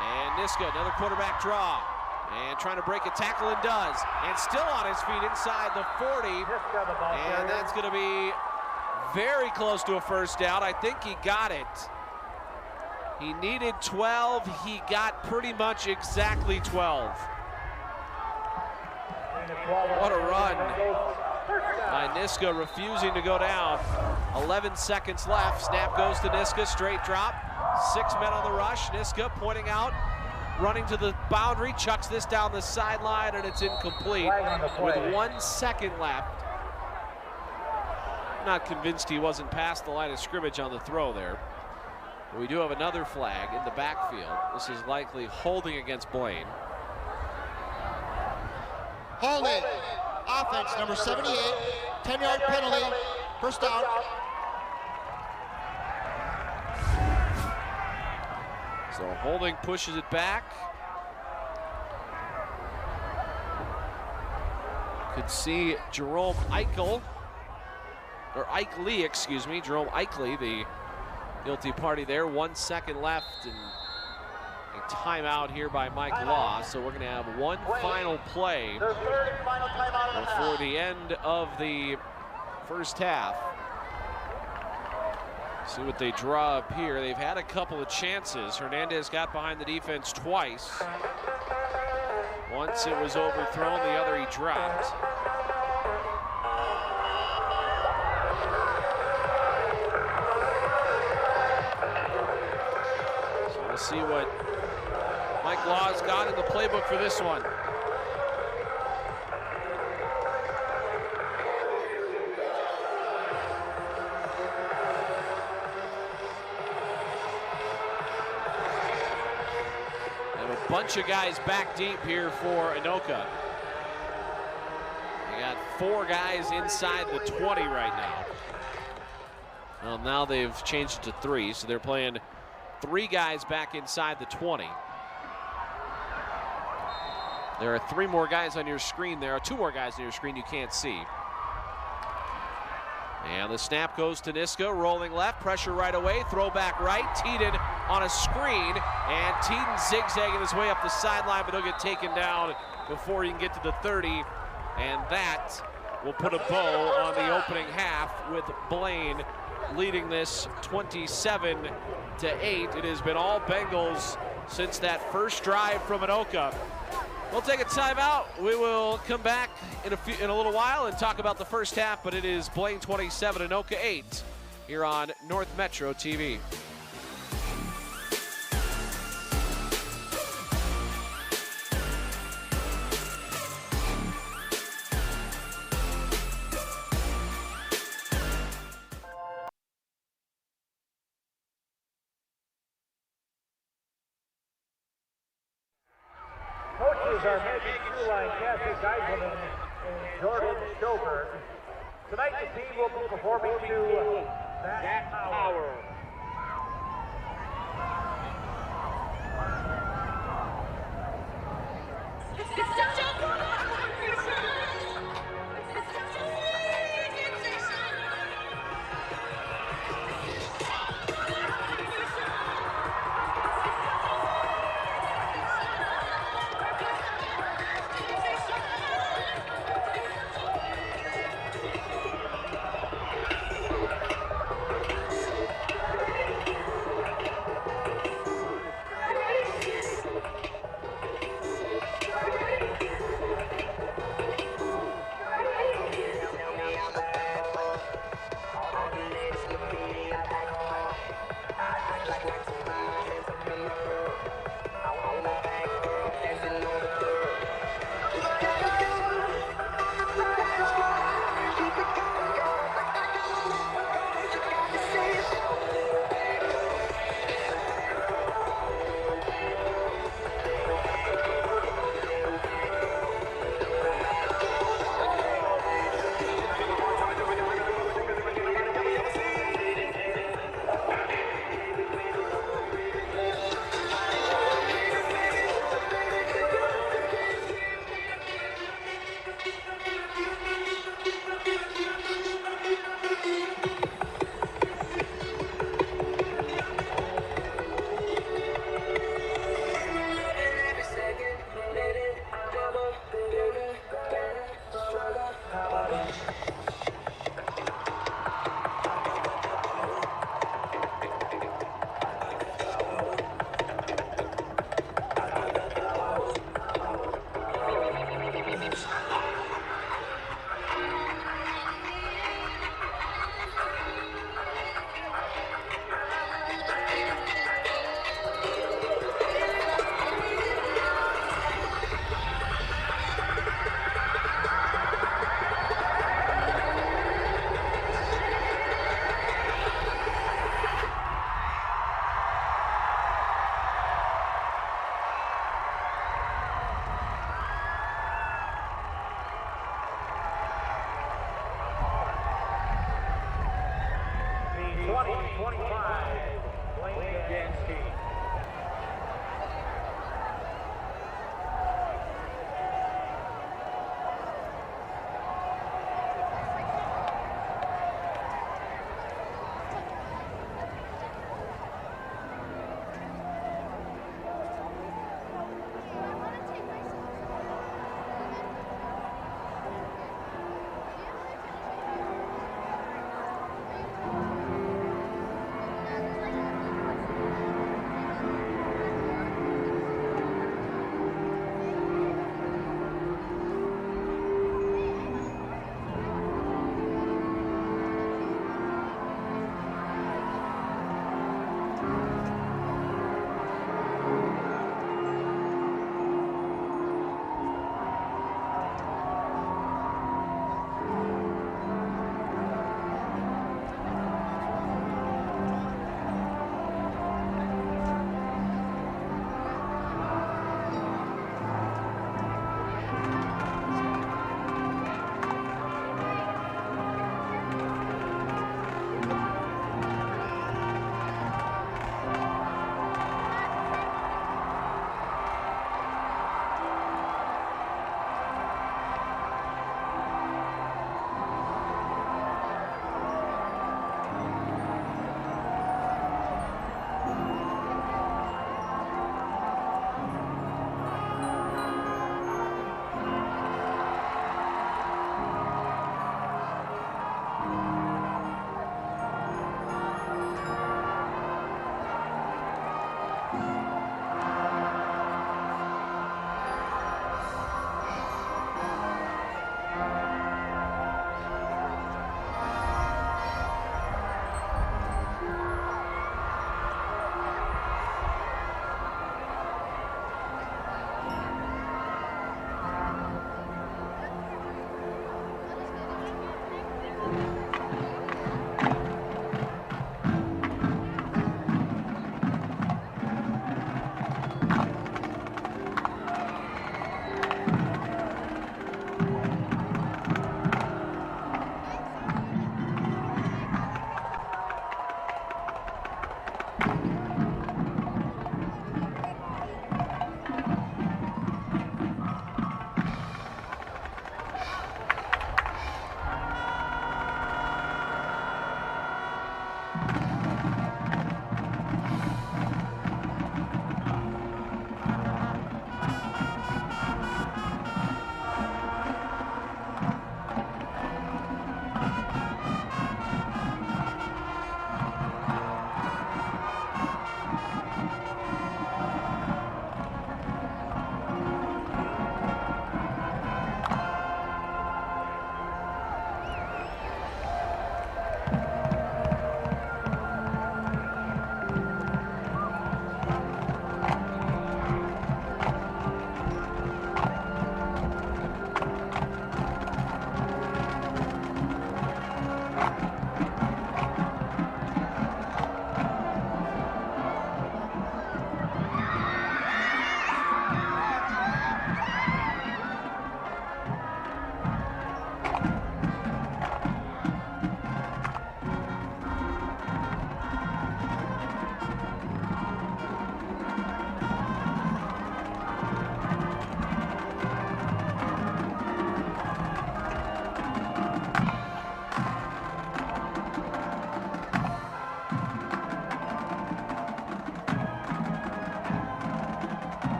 And Niska, another quarterback draw. And trying to break a tackle, and does. And still on his feet inside the 40. And that's going to be very close to a first down. I think he got it. He needed 12. He got pretty much exactly 12. What a run by Niska, refusing to go down. 11 seconds left. Snap goes to Niska. Straight drop. 6 men on the rush. Niska pointing out. Running to the boundary, chucks this down the sideline, and it's incomplete with 1 second left. I'm not convinced he wasn't past the line of scrimmage on the throw there. But we do have another flag in the backfield. This is likely holding against Blaine. Holding. Offense, number 78. 10-yard penalty. First down. So holding pushes it back. Could see Jerome Eichel, or Eichley, excuse me, Jerome Eichley, the guilty party there. 1 second left, and a timeout here by Mike Law. So we're going to have one final play before the end of the first half. See what they draw up here. They've had a couple of chances. Hernandez got behind the defense twice. Once it was overthrown, the other he dropped. So we'll see what Mike Law's got in the playbook for this one. Bunch of guys back deep here for Anoka. They got 4 guys inside the 20 right now. Well, now they've changed it to 3, so they're playing 3 guys back inside the 20. There are 3 more guys on your screen. There are 2 more guys on your screen you can't see. And the snap goes to Niska, rolling left, pressure right away, throwback right, Teeden on a screen, and Teeden zigzagging his way up the sideline, but he'll get taken down before he can get to the 30, and that will put a bow on the opening half with Blaine leading this 27-8. It has been all Bengals since that first drive from Anoka. We'll take a timeout. We will come back in a little while and talk about the first half, but it is Blaine 27, Anoka 8 here on North Metro TV. Coaches are making two line Cassie Geiselman and Jordan Stover. Tonight the team will be performing to That Power.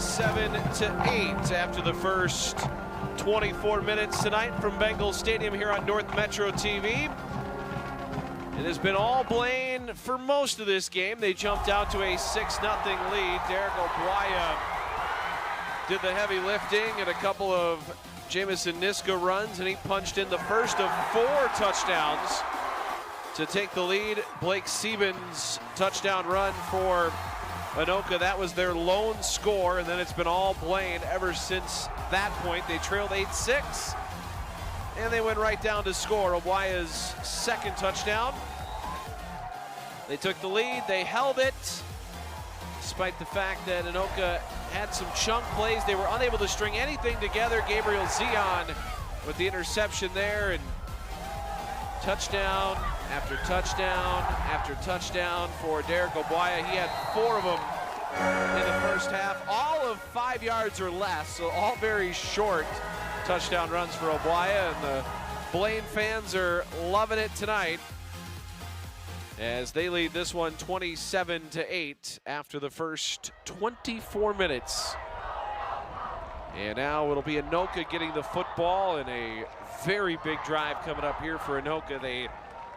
27-8 after the first 24 minutes tonight from Bengals Stadium here on North Metro TV. It has been all Blaine for most of this game. They jumped out to a 6-0 lead. Derek O'Brien did the heavy lifting and a couple of Jamison Niska runs, and he punched in the first of 4 touchdowns to take the lead. Blake Siebens' touchdown run for Anoka, that was their lone score, and then it's been all Blaine ever since that point. They trailed 8-6, and they went right down to score Obuaya's second touchdown. They took the lead, they held it, despite the fact that Anoka had some chunk plays. They were unable to string anything together. Gabriel Zion with the interception there, and touchdown after touchdown after touchdown for Derek Obuaya. He had 4 of them in the first half, all of 5 yards or less, so all very short touchdown runs for Obuaya, and the Blaine fans are loving it tonight as they lead this one 27-8 after the first 24 minutes. And now it'll be Anoka getting the football, and a very big drive coming up here for Anoka. They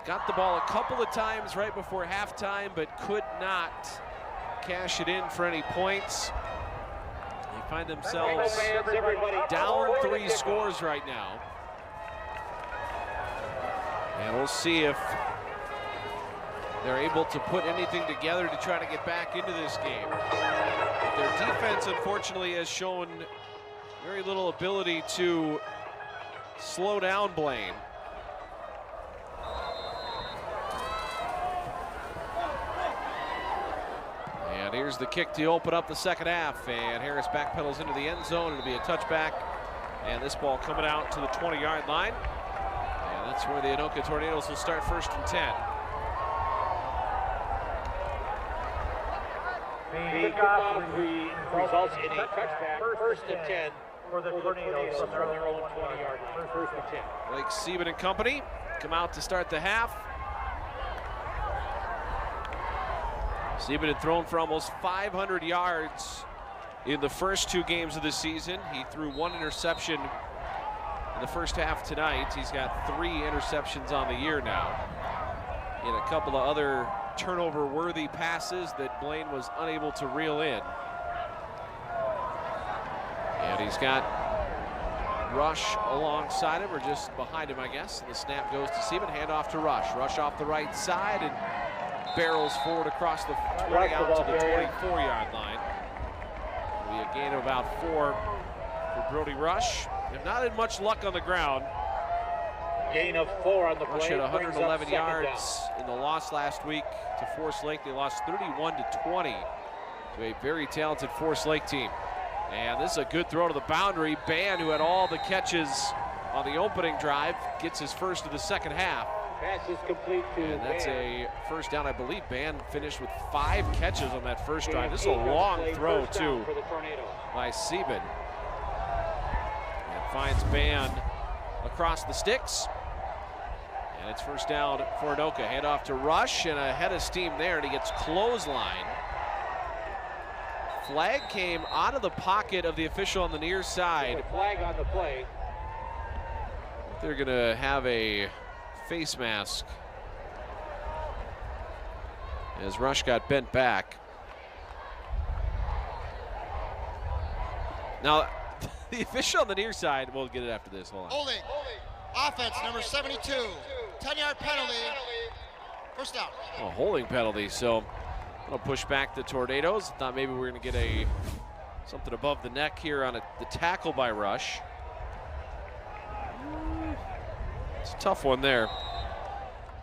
got the ball a couple of times right before halftime, but could not cash it in for any points. They find themselves down 3 scores right now. And we'll see if they're able to put anything together to try to get back into this game. But their defense, unfortunately, has shown very little ability to slow down Blaine. And here's the kick to open up the second half, and Harris backpedals into the end zone. It'll be a touchback, and this ball coming out to the 20-yard line. And that's where the Anoka Tornadoes will start 1st and 10. The kickoff results in a touchback, 1st and 10 for the Tornadoes from their own 20-yard line. 1st and 10. Blake Sieben and company come out to start the half. Sieben had thrown for almost 500 yards in the first 2 games of the season. He threw 1 interception in the first half tonight. He's got 3 interceptions on the year now, and a couple of other turnover-worthy passes that Blaine was unable to reel in. And he's got Rush alongside him, or just behind him, I guess. And the snap goes to Sieben, hand off to Rush. Rush off the right side and barrels forward across the 20 out to the 24-yard line. It'll be a gain of about 4 for Brody Rush. They've not had much luck on the ground. Gain of 4 on the play. Rush had 111 yards in the loss last week to Forest Lake. They lost 31-20 to a very talented Forest Lake team. And this is a good throw to the boundary. Ban, who had all the catches on the opening drive, gets his first of the second half. Pass is complete to And that's Ban. a first down. I believe Ban finished with 5 catches on that first drive. This is a long throw, too, by Sieben. And finds Ban across the sticks. And it's first down for Anoka. Hand off to Rush, and a head of steam there, and he gets clothesline. Flag came out of the pocket of the official on the near side. Flag on the play. They're going to have a face mask as Rush got bent back. Now, the official on the near side, we'll get it after this. Hold on. Holding. Offense, number 72. 10-yard penalty. First down. A holding penalty, so that'll push back the Tornadoes. Thought maybe we were going to get something above the neck here on the tackle by Rush. It's a tough one there.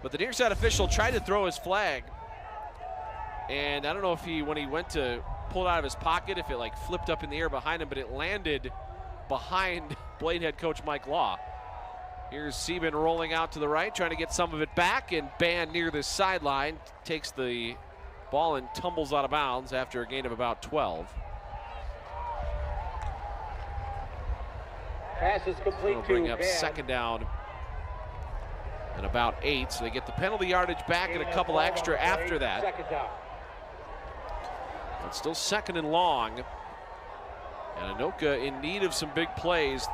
But the near side official tried to throw his flag, and I don't know if when he went to pull it out of his pocket, if it like flipped up in the air behind him, but it landed behind Blaine head coach Mike Law. Here's Sieben rolling out to the right, trying to get some of it back, and Ban near the sideline takes the ball and tumbles out of bounds after a gain of about 12. Pass is complete That'll to bring up Ban. second down and about 8, so they get the penalty yardage back and a couple extra after that. Second down. But still second and long. And Anoka in need of some big plays.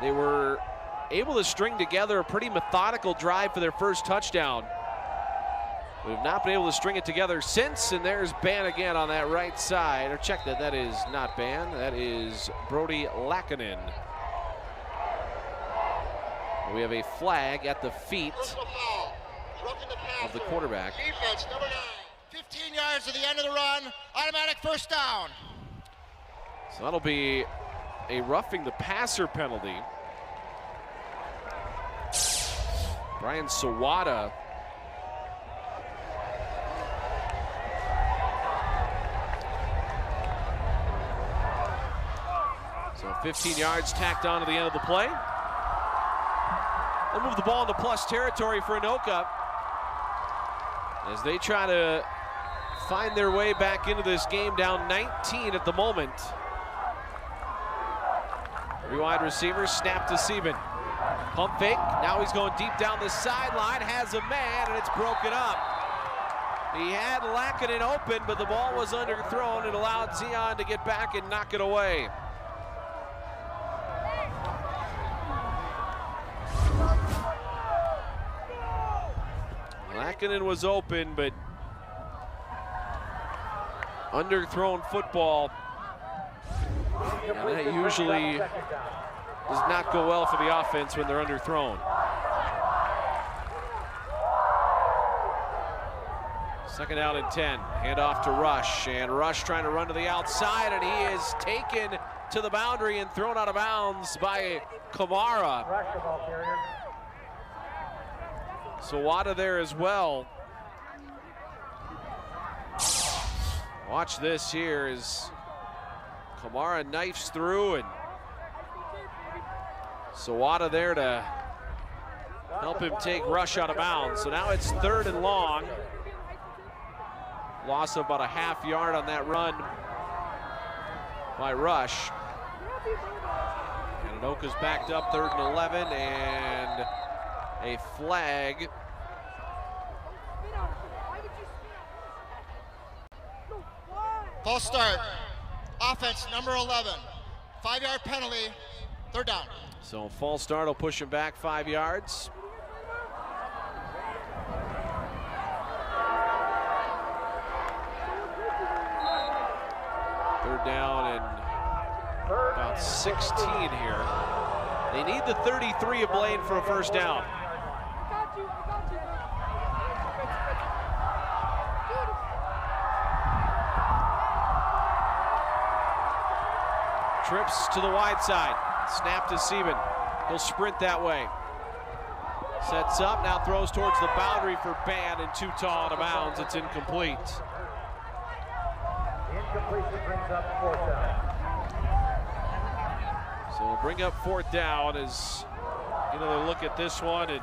They were able to string together a pretty methodical drive for their first touchdown. We've not been able to string it together since, and there's Ban again on that right side. Or check that, that is not Ban, that is Brody Lackinen. We have a flag at the feet of the quarterback. Defense, number 9. 15 yards to the end of the run, automatic first down. So that'll be a roughing the passer penalty. Brian Sawada. So 15 yards tacked on to the end of the play. They'll move the ball into plus territory for Anoka as they try to find their way back into this game, down 19 at the moment. Three wide receivers, snap to Sieben. Pump fake, now he's going deep down the sideline, has a man, and it's broken up. He had Lackinen open, but the ball was underthrown. It allowed Zion to get back and knock it away. Lackinen was open, but underthrown football, and that usually does not go well for the offense when they're underthrown. Second down and 10, hand off to Rush, and Rush trying to run to the outside, and he is taken to the boundary and thrown out of bounds by Kamara. Sawada there as well. Watch this here as Kamara knifes through, and Sawada there to help him take Rush out of bounds. So now it's 3rd and long. Loss of about a half yard on that run by Rush. And Anoka's backed up, 3rd and 11, and a flag. False start. Offense, number 11. 5-yard penalty, 3rd down. So false start will push him back 5 yards. Third down and about 16 here. They need the 33 of Blaine for a first down. Trips to the wide side. Snap to Sieben. He'll sprint that way. Sets up, now throws towards the boundary for Ban, and too tall out of bounds. It's incomplete. Incompletion brings up 4th down. So we'll bring up 4th down as get another look at this one, and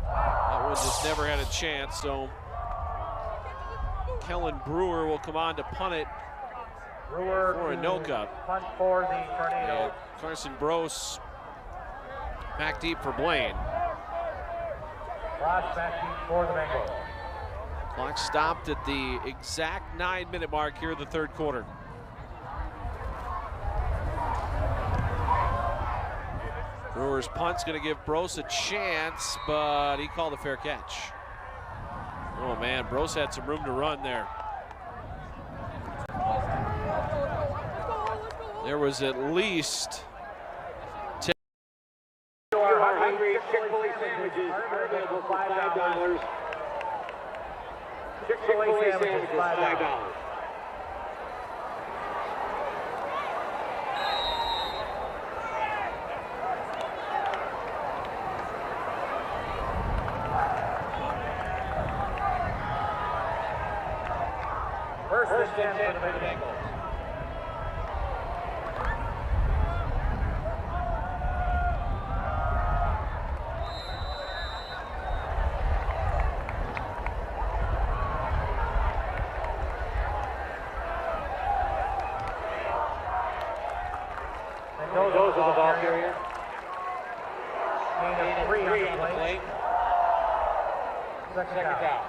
that one just never had a chance. So Kellen Brewer will come on to punt it for Anoka. Punt for the Tornadoes. Carson Brose back deep for Blaine. Ross back deep for the Bengals. Clock stopped at the exact 9-minute mark here in the 3rd quarter. Brewer's punt's going to give Brose a chance, but he called a fair catch. Oh man, Brose had some room to run there. There was at least 10. Hungry Chick-fil-A sandwiches are available for $5. Chick-fil-A sandwiches, $5. First and 10 for the Bengals. Those are the ball carrier. Gain of 3 on the plate. Second down.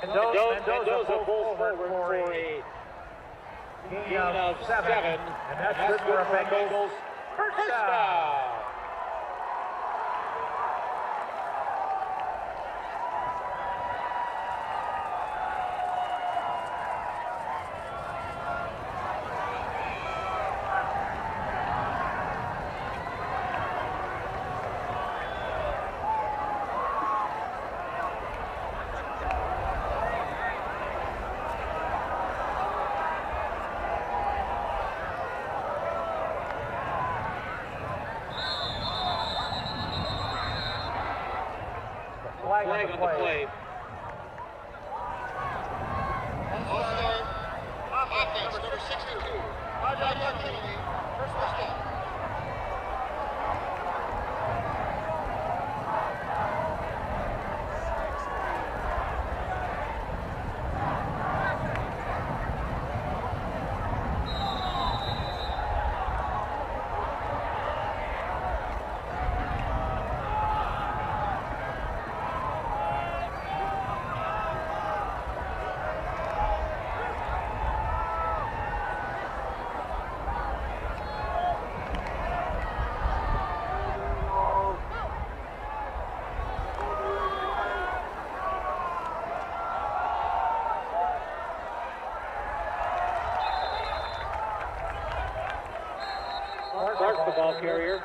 Mendoza pulls forward for a gain of 7, and that's good for a Bengals first down. Flag on the play. Offense, number 62. First down. Clark's the ball carrier.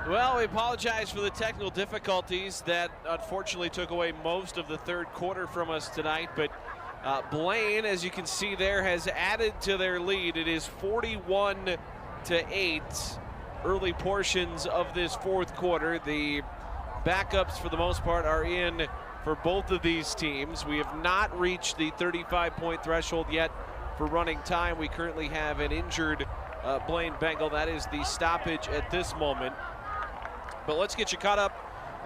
Well, we apologize for the technical difficulties that unfortunately took away most of the third quarter from us tonight, but Blaine, as you can see there, has added to their lead. It is 41-8 early portions of this fourth quarter. The backups for the most part are in for both of these teams. We have not reached the 35-point threshold yet for running time. We currently have an injured Blaine Bengal. That is the stoppage at this moment. But let's get you caught up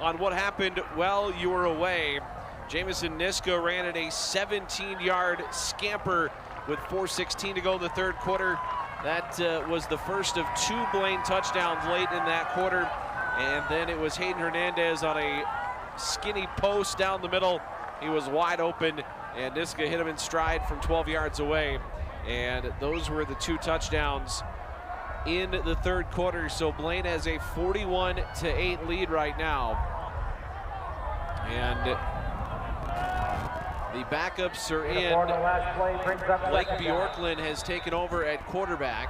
on what happened while you were away. Jamison Niska ran at a 17-yard scamper with 4:16 to go in the third quarter. That was the first of 2 Blaine touchdowns late in that quarter. And then it was Hayden Hernandez on a skinny post down the middle. He was wide open, and Niska hit him in stride from 12 yards away. And those were the 2 touchdowns in the third quarter. So Blaine has a 41-8 lead right now. And the backups are in. Blake Bjorklund has taken over at quarterback.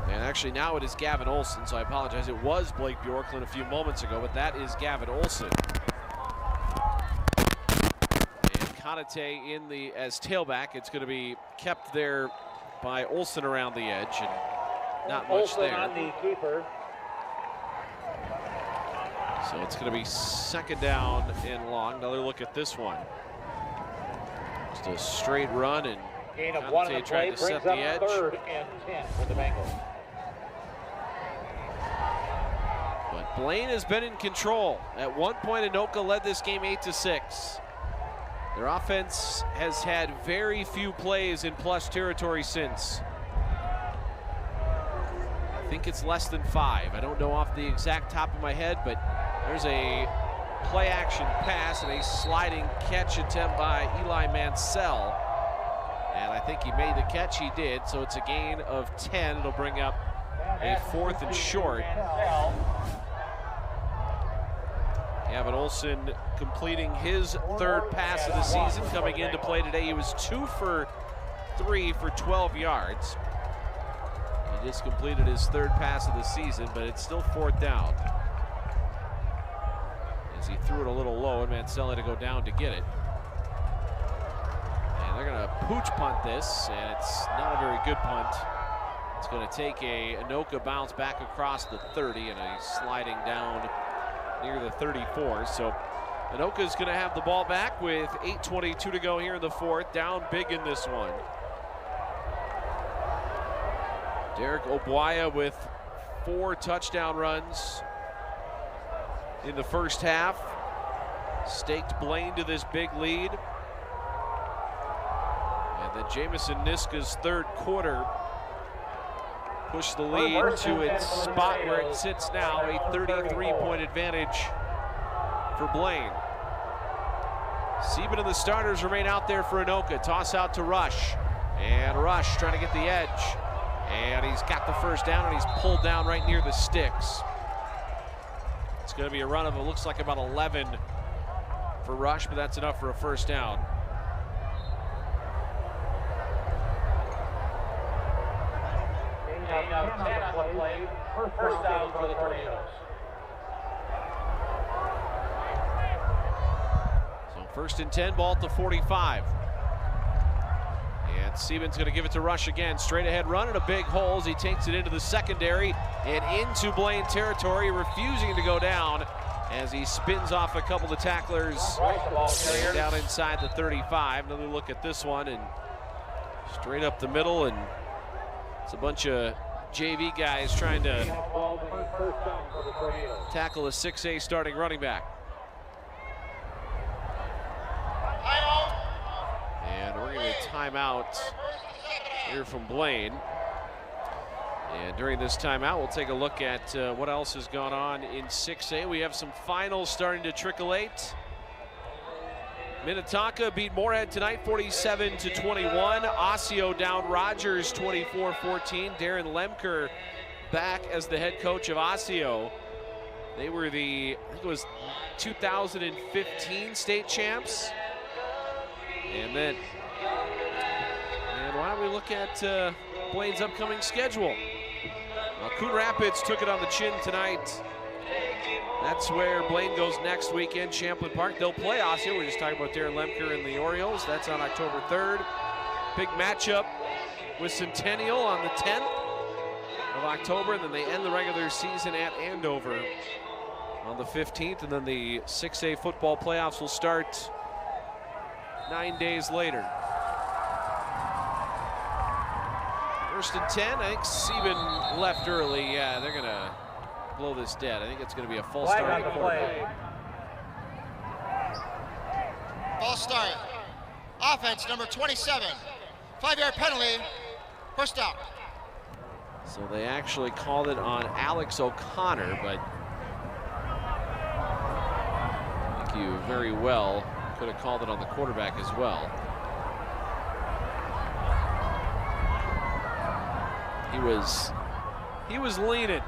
And actually now it is Gavin Olson, so I apologize. It was Blake Bjorklund a few moments ago, but that is Gavin Olson. Conate in the as tailback. It's going to be kept there by Olson around the edge, and not much Olson there. On the keeper. So it's going to be second down and long. Another look at this one. Just a straight run, and Gain of 1 on the play tried to set the edge. 3rd and 10 for the Bengals. But Blaine has been in control. At one point, Anoka led this game 8-6. Their offense has had very few plays in plush territory since. I think it's less than 5. I don't know off the exact top of my head, but there's a play action pass and a sliding catch attempt by Eli Mansell. And I think he made the catch. He did, so it's a gain of 10. It'll bring up a 4th and short. Gavin Olson completing his third pass of the season. Coming into play today, he was 2 for 3 for 12 yards. He just completed his third pass of the season, but it's still 4th down. As he threw it a little low, and Mancelli to go down to get it. And they're gonna pooch punt this, and it's not a very good punt. It's gonna take a Anoka bounce back across the 30, and he's sliding down near the 34. So Anoka's gonna have the ball back with 8:22 to go here in the 4th. Down big in this one. Derek Obuaya with 4 touchdown runs in the first half. Staked Blaine to this big lead. And then Jamison Niska's third quarter pushed the lead to its spot where it sits now, a 33-point advantage for Blaine. Sieben and the starters remain out there for Anoka. Toss out to Rush. And Rush trying to get the edge. And he's got the first down, and he's pulled down right near the sticks. It's going to be a run of, it looks like about 11 for Rush, but that's enough for a first down. First down for the Tornadoes. So 1st and 10, ball at the 45. And Sieben's going to give it to Rush again. Straight ahead run and a big hole as he takes it into the secondary and into Blaine territory, refusing to go down as he spins off a couple of tacklers down inside the 35. Another look at this one, and straight up the middle, and it's a bunch of JV guys trying to tackle a 6A starting running back. And we're going to timeout here from Blaine. And during this timeout, we'll take a look at what else has gone on in 6A. We have some finals starting to trickle late. Minnetonka beat Moorhead tonight 47-21. Osseo down Rogers 24-14. Darren Lemker back as the head coach of Osseo. They were the, I think it was 2015 state champs. And then, and why don't we look at Blaine's upcoming schedule? Well, Coon Rapids took it on the chin tonight. That's where Blaine goes next weekend, Champlin Park. They'll play Osseo. We're just talking about Darren Lemker and the Orioles. That's on October 3rd. Big matchup with Centennial on the 10th of October. And then they end the regular season at Andover on the 15th. And then the 6A football playoffs will start 9 days later. 1st and 10. I think Sieben left early. Yeah, they're going to blow this dead. I think it's going to be a false start. False start. Offense number 27. 5-yard penalty. First down. So they actually called it on Alex O'Connor, but I think you very well could have called it on the quarterback as well. He was leaning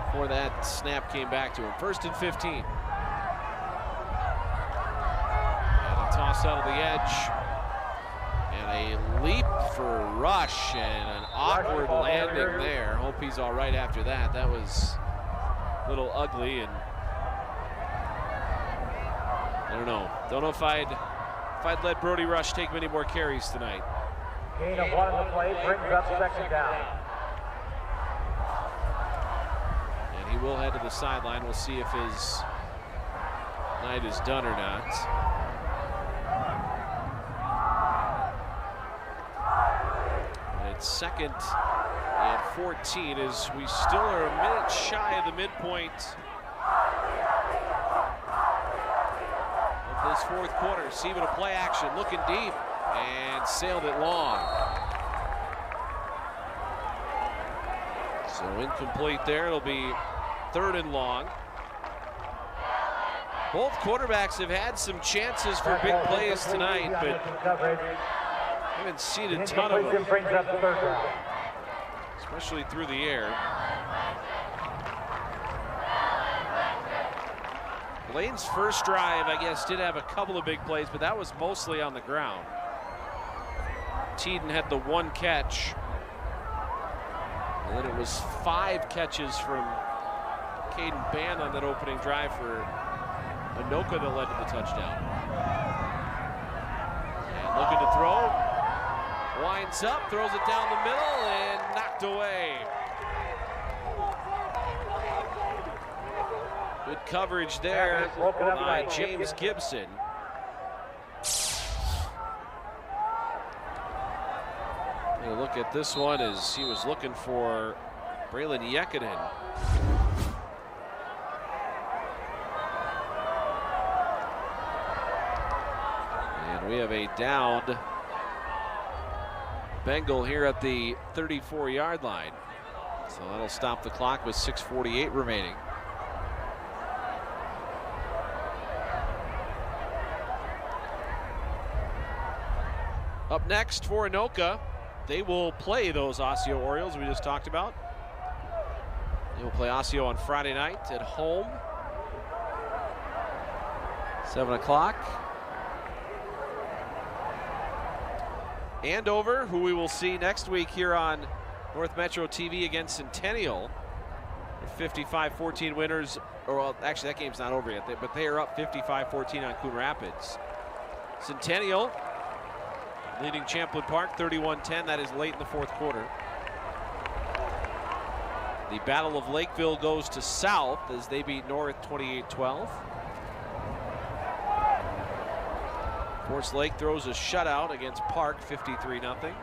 before that snap came back to him. 1st and 15. And a toss out of the edge. And a leap for Rush and an awkward landing there. Hope he's all right after that. That was a little ugly, and I don't know. Don't know if I'd let Brody Rush take many more carries tonight. Gain of 1 on the play brings up 2nd down. And he will head to the sideline. We'll see if his night is done or not. And it's 2nd and 14 as we still are a minute shy of the midpoint of this 4th quarter. Sieben a play action, looking deep, and sailed it long. So incomplete there. It'll be 3rd and long. Both quarterbacks have had some chances for big plays tonight, but haven't seen a ton of them, especially through the air. Blaine's first drive, I guess, did have a couple of big plays, but that was mostly on the ground. Teeden had the one catch. And then it was 5 catches from Caden Bann on that opening drive for Anoka that led to the touchdown. And looking to throw. Winds up, throws it down the middle, and knocked away. Good coverage there by James Gibson. A look at this one as he was looking for Braylon Yekinen. And we have a downed Bengal here at the 34-yard line. So that'll stop the clock with 6:48 remaining. Up next for Anoka, they will play those Osseo Orioles we just talked about. They will play Osseo on Friday night at home. 7 o'clock. Andover, who we will see next week here on North Metro TV against Centennial. They're 55-14 winners, or well, actually that game's not over yet, but they are up 55-14 on Coon Rapids. Centennial leading Champlin Park 31-10. That is late in the fourth quarter. The Battle of Lakeville goes to South as they beat North 28-12. Forest Lake throws a shutout against Park 53-0.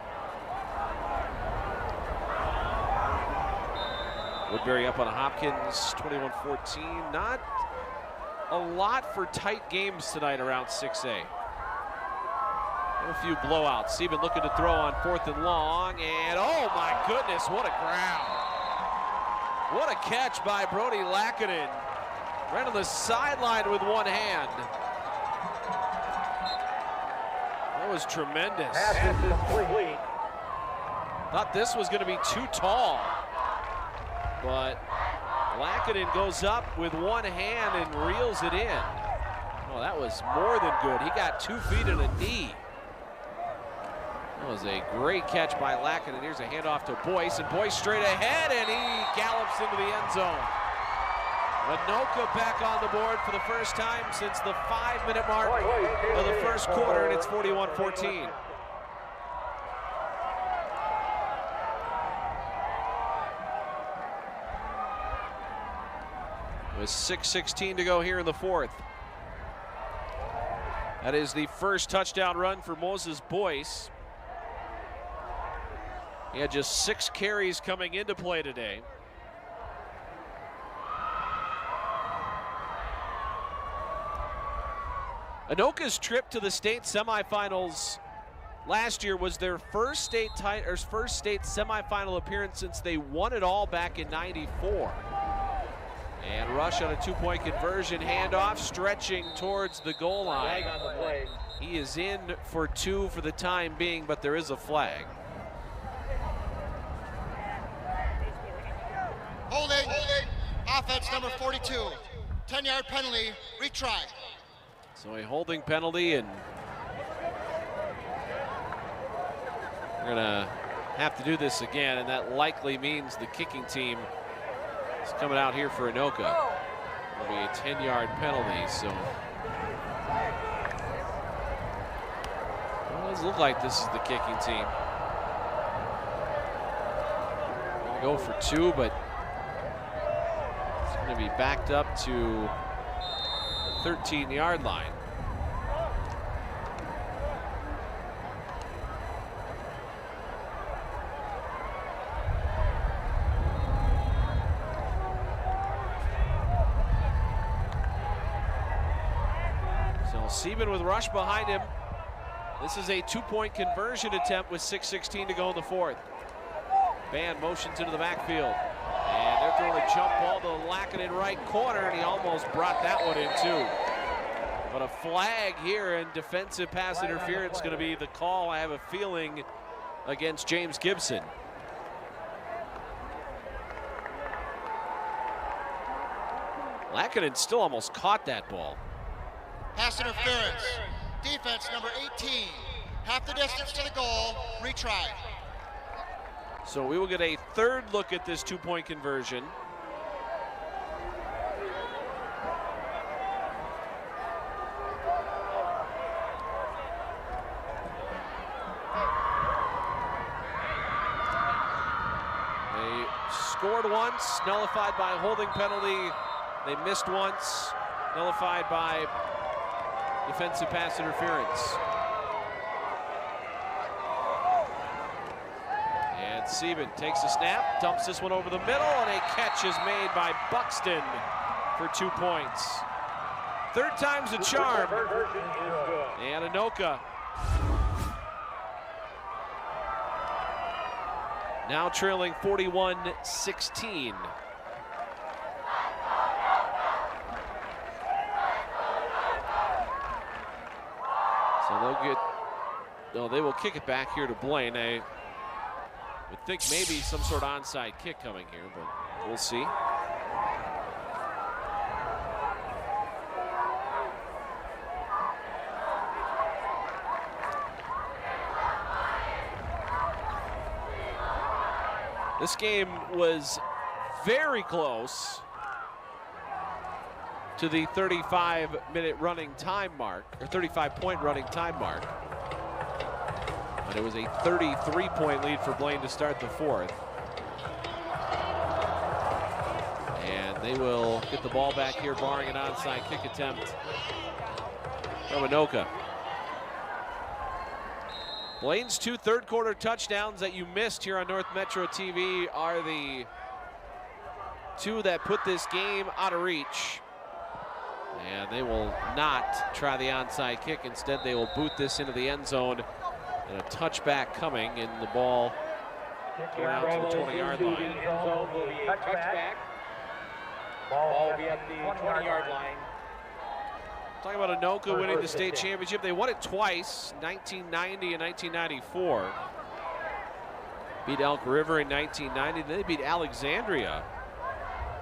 Woodbury up on Hopkins 21-14. Not a lot for tight games tonight around 6A. A few blowouts. Sieben looking to throw on 4th and long, and oh my goodness, what a grab. What a catch by Brody Lackinen. Right on the sideline with one hand. That was tremendous. Thought this was going to be too tall, but Lackinen goes up with one hand and reels it in. Oh, that was more than good. He got 2 feet and a knee. That was a great catch by Lackinen. Here's a handoff to Boyce, and Boyce straight ahead, and he gallops into the end zone. Anoka back on the board for the first time since the 5-minute mark of the first quarter, and it's 41-14. With 6:16 to go here in the fourth. That is the first touchdown run for Moses Boyce. He had just 6 carries coming into play today. Anoka's trip to the state semifinals last year was their first state semifinal appearance since they won it all back in '94. And Rush on a 2-point conversion, handoff, stretching towards the goal line. He is in for 2 for the time being, but there is a flag. Holding. Offense number 42. 10-yard penalty. Retry. So a holding penalty, and we're gonna have to do this again, and that likely means the kicking team is coming out here for Anoka. It'll be a 10-yard penalty, so well, it doesn't look like this is the kicking team. Gonna go for 2, but it's gonna be backed up to 13-yard line. So Sieben with Rush behind him. This is a 2-point conversion attempt with 6:16 to go in the fourth. Bann motions into the backfield. And they're throwing a jump ball to Lackinen right corner, and he almost brought that one in too. But a flag here, and defensive pass interference going to be the call, I have a feeling, against James Gibson. Lackinen still almost caught that ball. Pass interference. Defense number 18. Half the distance to the goal. Retry. So we will get a third look at this two-point conversion. They scored once, nullified by a holding penalty. They missed once, nullified by defensive pass interference. And Sieben takes a snap, dumps this one over the middle, and a catch is made by Buxton for 2 points. Third time's a charm. And Anoka now trailing 41-16. So they will kick it back here to Blaine. I would think maybe some sort of onside kick coming here, but we'll see. This game was very close to the 35-minute running time mark, or 35-point running time mark. But it was a 33-point lead for Blaine to start the fourth. And they will get the ball back here, barring an onside kick attempt from Anoka. Blaine's 2 third-quarter touchdowns that you missed here on North Metro TV are the 2 that put this game out of reach. And they will not try the onside kick. Instead, they will boot this into the end zone. And a touchback coming, and the ball going out to the 20-yard line. Touchback. Ball will be at the 20-yard line. Talking about Anoka winning the state championship. They won it twice, 1990 and 1994. Beat Elk River in 1990. Then they beat Alexandria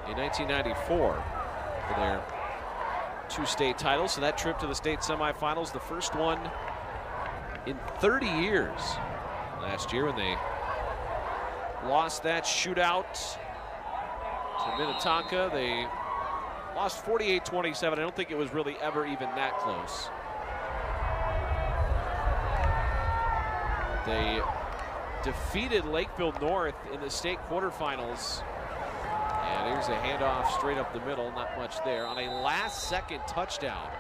in 1994 for their 2 state titles. So that trip to the state semifinals, the first one in 30 years last year when they lost that shootout to Minnetonka. They lost 48-27. I don't think it was really ever even that close. They defeated Lakeville North in the state quarterfinals. And here's a handoff straight up the middle, not much there, on a last-second touchdown.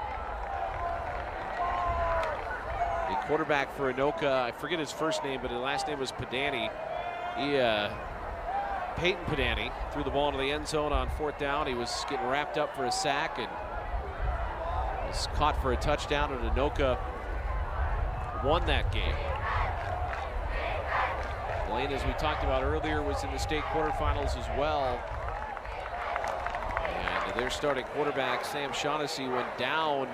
The quarterback for Anoka, I forget his first name, but his last name was Padani. Peyton Padani threw the ball into the end zone on 4th down. He was getting wrapped up for a sack and was caught for a touchdown, and Anoka won that game. Blaine, as we talked about earlier, was in the state quarterfinals as well. And their starting quarterback, Sam Shaughnessy, went down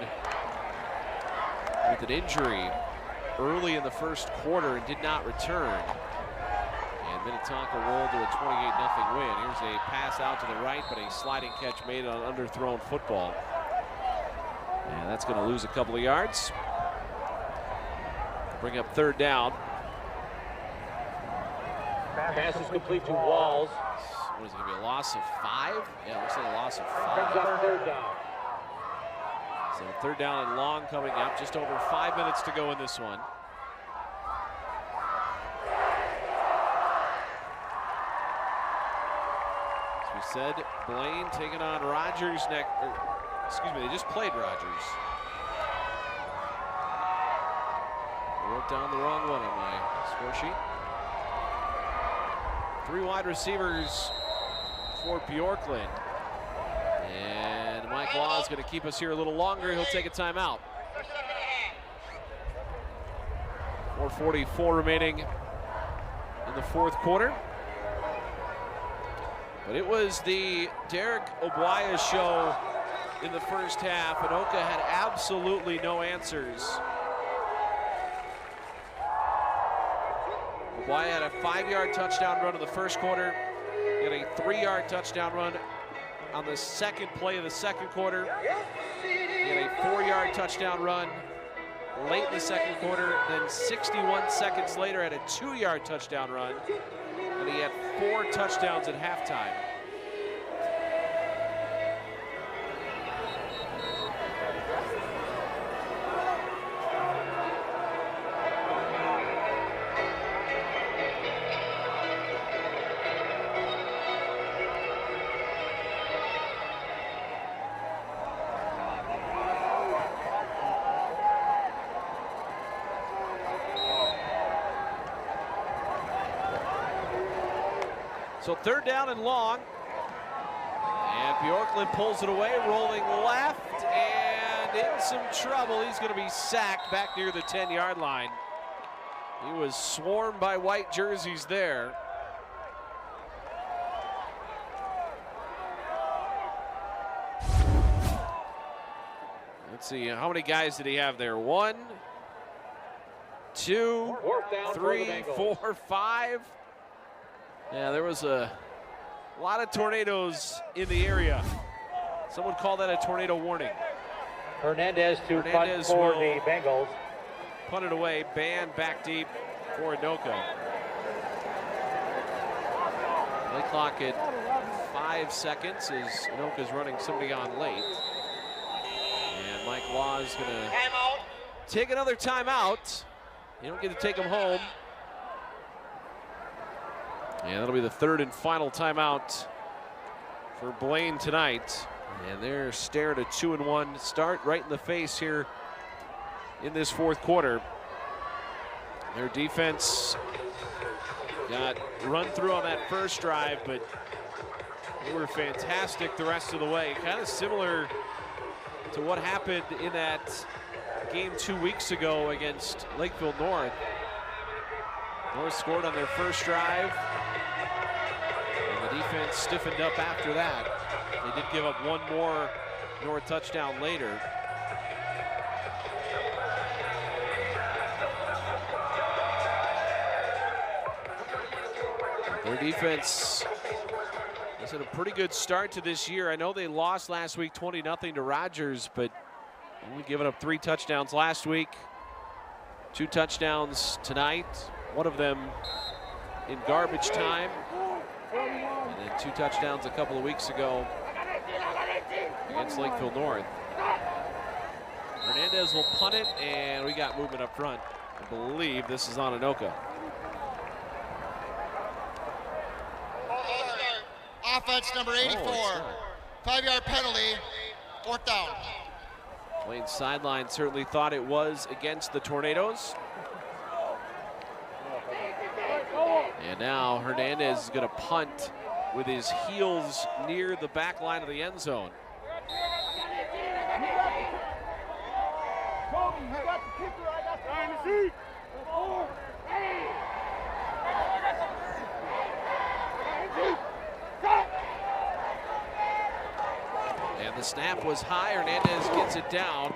with an injury early in the first quarter and did not return. And Minnetonka rolled to a 28-0 win. Here's a pass out to the right, but a sliding catch made on underthrown football. And that's going to lose a couple of yards. Bring up 3rd down. Pass is complete to Walls. What is it going to be, a loss of 5? Yeah, it looks like a loss of 5. Brings up 3rd down. So 3rd down and long coming up. Just over 5 minutes to go in this one. As we said, Blaine taking on Rogers next. Excuse me, they just played Rogers. I wrote down the wrong one on my score sheet. 3 wide receivers for Bjorklund. And Mike Law is going to keep us here a little longer. He'll take a timeout. 4:44 remaining in the 4th quarter. But it was the Derek Obuaya show in the first half. Anoka had absolutely no answers. Obuaya had a 5-yard touchdown run in the first quarter. He had a 3-yard touchdown run in on the second play of the second quarter. He had a 4-yard touchdown run late in the second quarter, then 61 seconds later had a 2-yard touchdown run, and he had 4 touchdowns at halftime. So 3rd down and long, and Bjorklund pulls it away, rolling left, and in some trouble. He's going to be sacked back near the 10-yard line. He was swarmed by white jerseys there. Let's see, how many guys did he have there? 1, 2, 3, 4, 5. Yeah, there was a lot of tornadoes in the area. Someone called that a tornado warning. Hernandez to punt for the Bengals. Punt it away, Ban back deep for Anoka. Play clock at 5 seconds as Anoka's running somebody on late. And Mike Law is going to take another timeout. You don't get to take him home. And that'll be the 3rd and final timeout for Blaine tonight. And they're staring at a 2-1 start right in the face here in this 4th quarter. Their defense got run through on that first drive, but they were fantastic the rest of the way. Kind of similar to what happened in that game 2 weeks ago against Lakeville North. North scored on their first drive, and the defense stiffened up after that. They did give up one more North touchdown later. Their defense has had a pretty good start to this year. I know they lost last week 20-0 to Rogers, but only giving up 3 touchdowns last week. 2 touchdowns tonight. One of them in garbage time. And then 2 touchdowns a couple of weeks ago against Lakeville North. Hernandez will punt it, and we got movement up front. I believe this is on Anoka. Offense number 84. 5-yard penalty, 4th down. Blaine's sideline certainly thought it was against the Tornadoes. And now Hernandez is going to punt with his heels near the back line of the end zone. And the snap was high. Hernandez gets it down.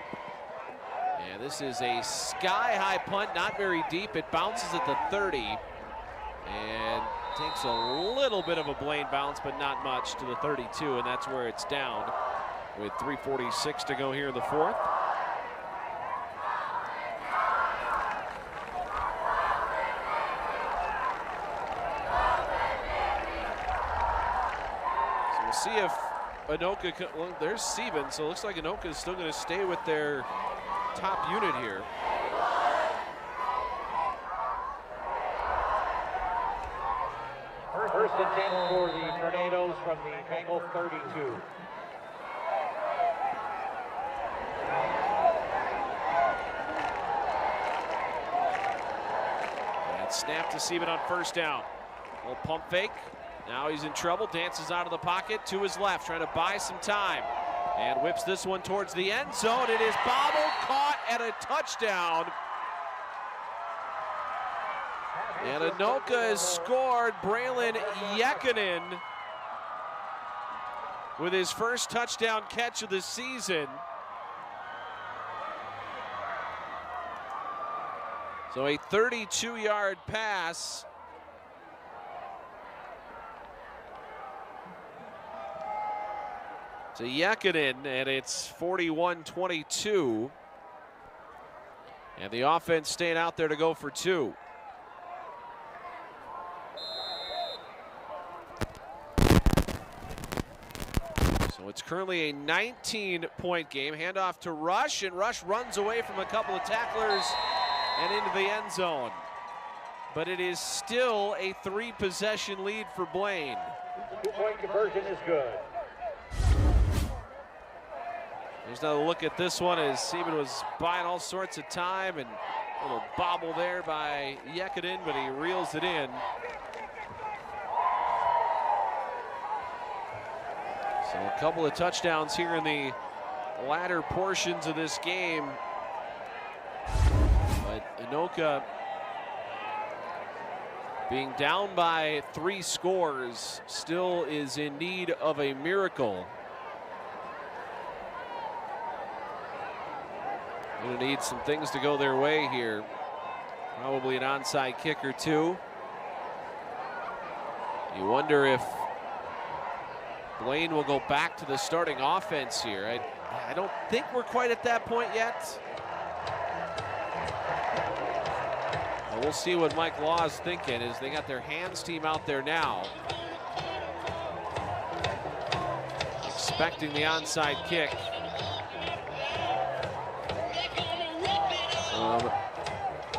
And this is a sky-high punt, not very deep. It bounces at the 30 and takes a little bit of a Blaine bounce, but not much, to the 32, and that's where it's down with 3:46 to go here in the 4th. So we'll see if Anoka, well, there's Sieben, so it looks like Anoka is still going to stay with their top unit here. First and 10 for the Tornadoes from the Bengal 32. And snap to Sieben on 1st down. Little pump fake. Now he's in trouble, dances out of the pocket to his left, trying to buy some time. And whips this one towards the end zone. It is bobbled, caught, and a touchdown. And Anoka has scored. Braylon Yekinen with his first touchdown catch of the season. So a 32-yard pass. to Yakinen, and it's 41-22. And the offense staying out there to go for 2. So it's currently a 19-point game. Handoff to Rush, and Rush runs away from a couple of tacklers and into the end zone. But it is still a 3-possession lead for Blaine. 2-point conversion is good. There's another look at this one as Seaman was buying all sorts of time, and a little bobble there by Yakinen, but he reels it in. So a couple of touchdowns here in the latter portions of this game. But Anoka, being down by 3 scores, still is in need of a miracle. Going to need some things to go their way here. Probably an onside kick or 2. You wonder if Blaine will go back to the starting offense here. I don't think we're quite at that point yet. Well, we'll see what Mike Law is thinking as they got their hands team out there now. Expecting the onside kick.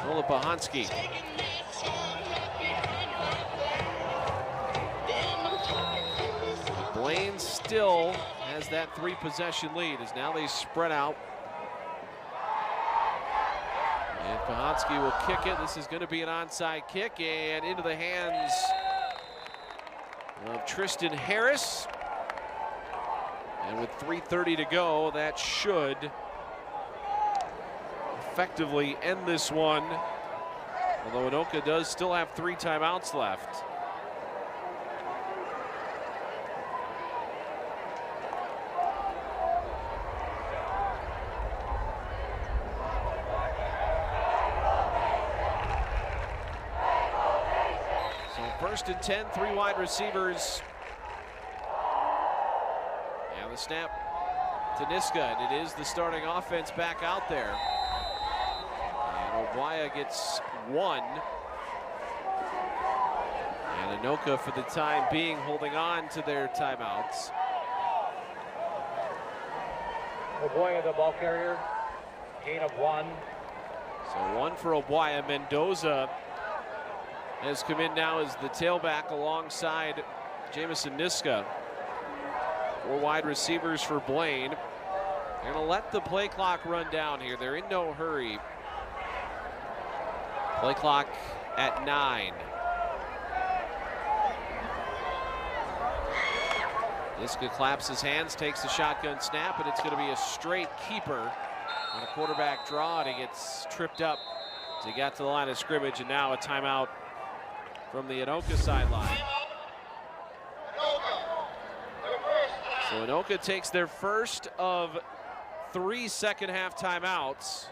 Ola Bahansky. Blaine still has that 3-possession lead as now they spread out. And Bahansky will kick it. This is going to be an onside kick and into the hands of Tristan Harris. And with 3:30 to go, that should effectively end this one, although Anoka does still have 3 timeouts left. So 1st and 10, 3 wide receivers. And the snap to Niska, and it is the starting offense back out there. Waya gets 1. And Anoka, for the time being, holding on to their timeouts. Oboya, the ball carrier, gain of 1. So 1 for Oboya. Mendoza has come in now as the tailback alongside Jamison Niska. 4 wide receivers for Blaine. They're going to let the play clock run down here. They're in no hurry. Play clock at 9. Niska claps his hands, takes the shotgun snap, and it's going to be a straight keeper on a quarterback draw, and he gets tripped up as he got to the line of scrimmage, and now a timeout from the Anoka sideline. So Anoka takes their first of 3 second-half timeouts.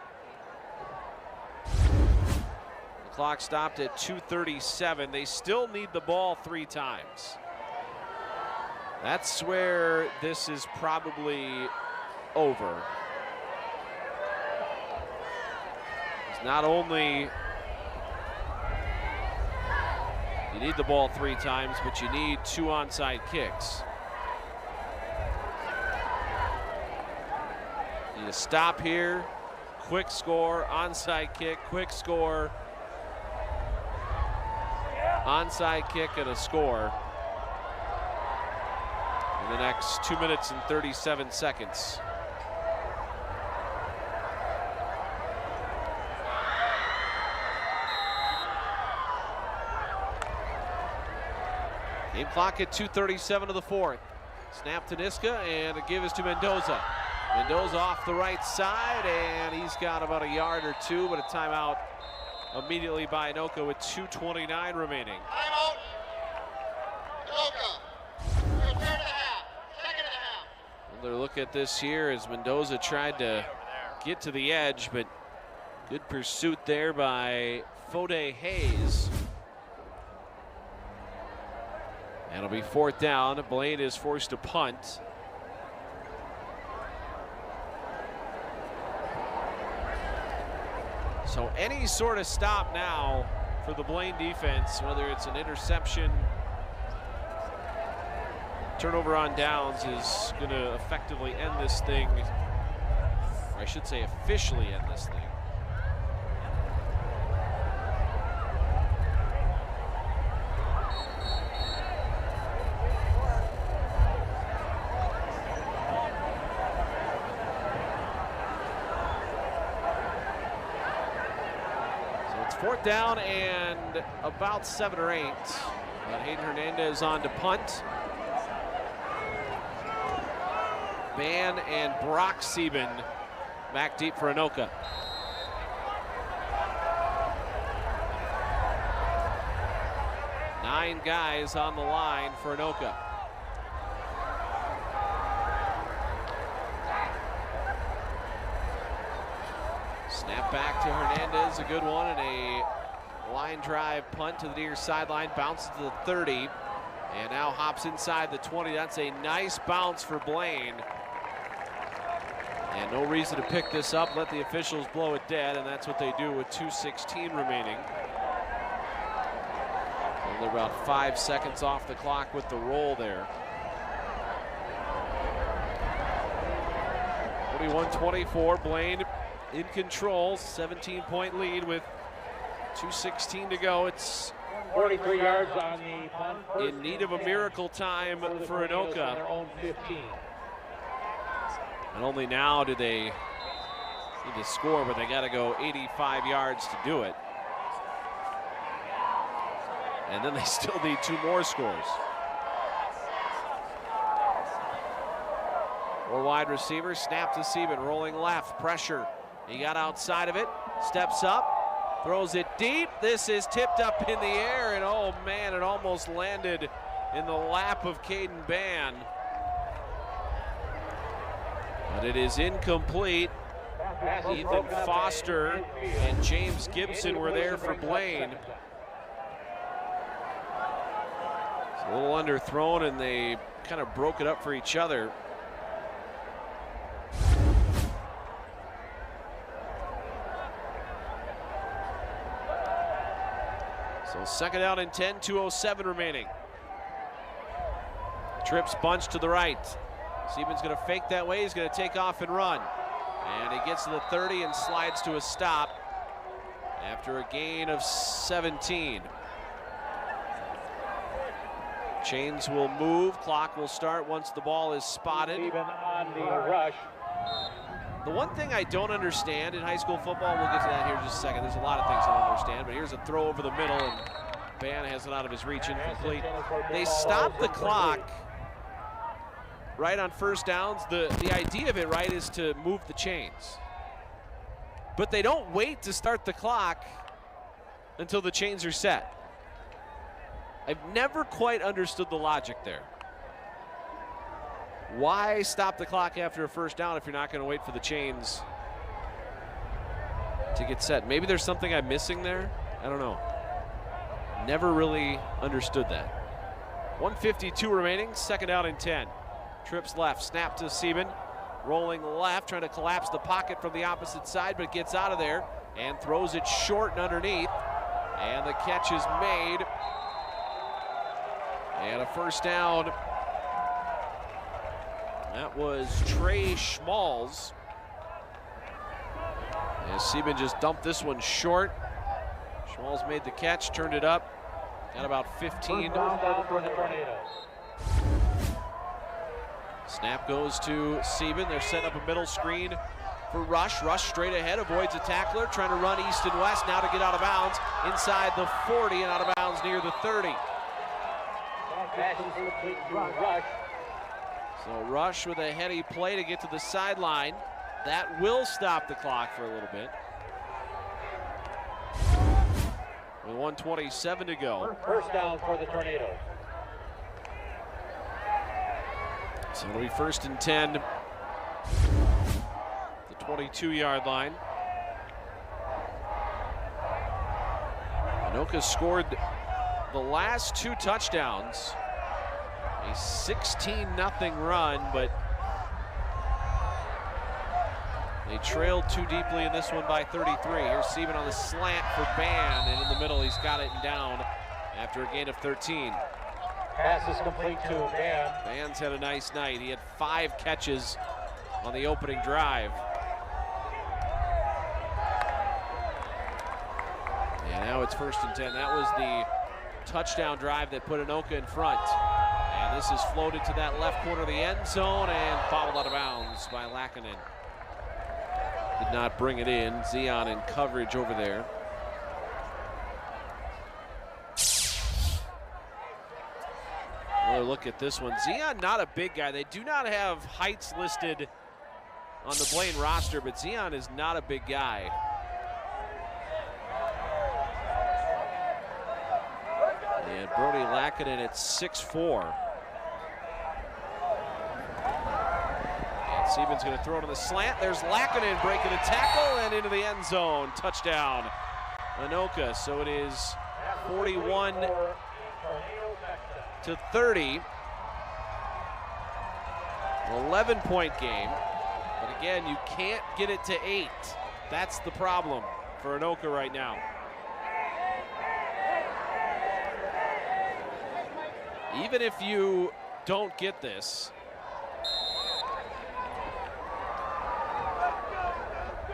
Clock stopped at 2:37. They still need the ball 3 times. That's where this is probably over. It's not only you need the ball 3 times, but you need 2 onside kicks. You need to stop here, quick score, onside kick, quick score, onside kick, and a score in the next 2 minutes and 37 seconds. Game clock at 2:37 of the 4th. Snap to Niska, and a give is to Mendoza. Mendoza off the right side, and he's got about a yard or 2, but a timeout immediately by Anoka with 2:29 remaining. Timeout. Anoka. 3rd and a half. 2nd and a half. Another look at this here as Mendoza tried to get to the edge, but good pursuit there by Fode Hayes. And it'll be 4th down. Blaine is forced to punt. So any sort of stop now for the Blaine defense, whether it's an interception, turnover on downs, is going to effectively end this thing, or I should say officially end this thing. Fourth down and about 7 or 8. Hayden Hernandez on to punt. Ban and Brock Sieben back deep for Anoka. Nine guys on the line for Anoka. Snap back to Hernandez, a good one, and a line drive punt to the near sideline, bounces to the 30, and now hops inside the 20. That's a nice bounce for Blaine. And no reason to pick this up, let the officials blow it dead, and that's what they do with 2:16 remaining. Only about 5 seconds off the clock with the roll there. 41-24, Blaine in control, 17-point lead with 2:16 to go. It's 43 yards on the punt. in need of a miracle time for Anoka. Their own 15. Not only now do they need to score, but they got to go 85 yards to do it. And then they still need 2 more scores. 4 wide receivers, snap to Sieben, rolling left, pressure. He got outside of it, steps up, throws it deep. This is tipped up in the air, and oh man, it almost landed in the lap of Caden Ban. But it is incomplete. Ethan Foster and James Gibson were there for Blaine. It's a little underthrown, and they kind of broke it up for each other. So second down and 10, 2:07 remaining. Trips bunch to the right. Sieben's going to fake that way. He's going to take off and run. And he gets to the 30 and slides to a stop after a gain of 17. Chains will move. Clock will start once the ball is spotted. Even on the rush. The one thing I don't understand in high school football, we'll get to that here in just a second. There's a lot of things I don't understand, but here's a throw over the middle, and Ban has it out of his reach, incomplete. They stop the clock right on first downs. The idea of it, right, is to move the chains. But they don't wait to start the clock until the chains are set. I've never quite understood the logic there. Why stop the clock after a first down if you're not going to wait for the chains to get set? Maybe there's something I'm missing there. I don't know. Never really understood that. 1:52 remaining, second down and 10. Trips left, snap to Sieben. Rolling left, trying to collapse the pocket from the opposite side, but gets out of there and throws it short and underneath. And the catch is made. And a first down. That was Trey Schmalz. As Sieben just dumped this one short. Schmalz made the catch, turned it up. Got about 15. Snap goes to Sieben. They're setting up a middle screen for Rush. Rush straight ahead, avoids a tackler, trying to run east and west now to get out of bounds. Inside the 40 and out of bounds near the 30. So Rush with a heady play to get to the sideline. That will stop the clock for a little bit. With 1:27 to go. First down for the Tornadoes. So it'll be first and 10. The 22-yard line. Anoka scored the last 2 touchdowns. A 16-0 run, but They trailed too deeply in this one by 33. Here's Seaman on the slant for Ban, and in the middle he's got it and down after a gain of 13. Pass is complete to Ban. Ban's had a nice night. He had 5 catches on the opening drive. And now it's 1st and 10. That was the touchdown drive that put Anoka in front. And this is floated to that left corner of the end zone and fouled out of bounds by Lackinen. Did not bring it in. Zion in coverage over there. Another look at this one. Zion, not a big guy. They do not have heights listed on the Blaine roster, but Zion is not a big guy. And Brody Lackinen at 6'4". And Seaman's going to throw it on the slant. There's Lackinen breaking a tackle and into the end zone. Touchdown, Anoka. So it is 41 to 30. 11-point game. But again, you can't get it to 8. That's the problem for Anoka right now. Even if you don't get this,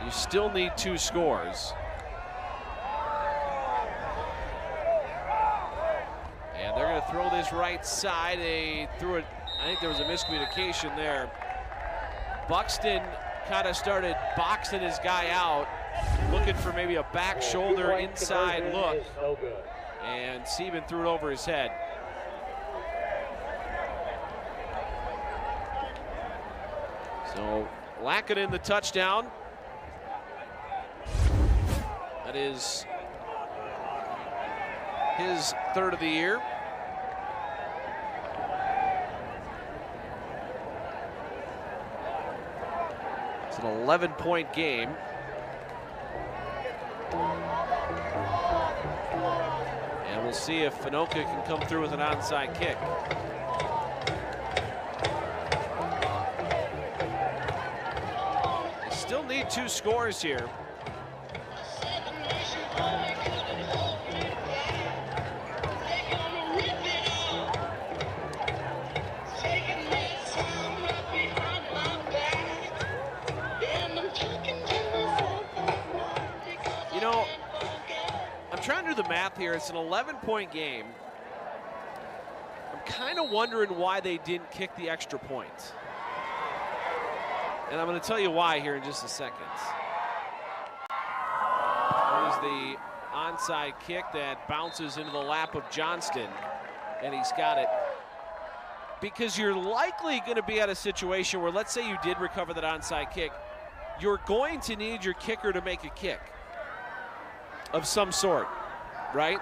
you still need 2 scores. And they're going to throw this right side. They threw it, I think there was a miscommunication there. Buxton kind of started boxing his guy out, looking for maybe a back shoulder inside look. And Seaman threw it over his head. So Lackinen the touchdown. That is his 3rd of the year. It's an 11-point game. And we'll see if Anoka can come through with an onside kick. They still need 2 scores here. Trying to do the math here. It's an 11-point game. I'm kind of wondering why they didn't kick the extra point. And I'm going to tell you why here in just a second. There's the onside kick that bounces into the lap of Johnston, and he's got it. Because you're likely going to be at a situation where, let's say you did recover that onside kick, you're going to need your kicker to make a kick of some sort, right?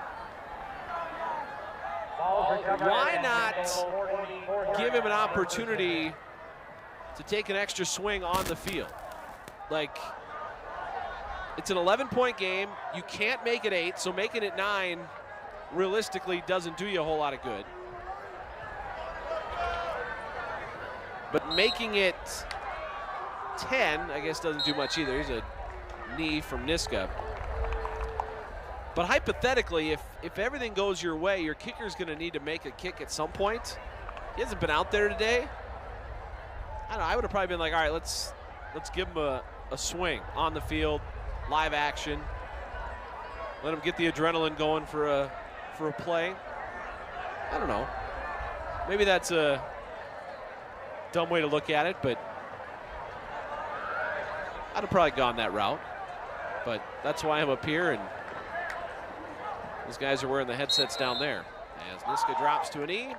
Why not give him an opportunity to take an extra swing on the field? Like, it's an 11-point game. You can't make it 8, so making it 9 realistically doesn't do you a whole lot of good. But making it 10, I guess, doesn't do much either. Here's a knee from Niska. But hypothetically, if everything goes your way, your kicker's going to need to make a kick at some point. He hasn't been out there today. I don't know, I would have probably been like, all right, let's give him a swing on the field, live action. Let him get the adrenaline going for a play. I don't know. Maybe that's a dumb way to look at it, but I'd have probably gone that route. But that's why I'm up here, and those guys are wearing the headsets down there. As Niska drops to a knee,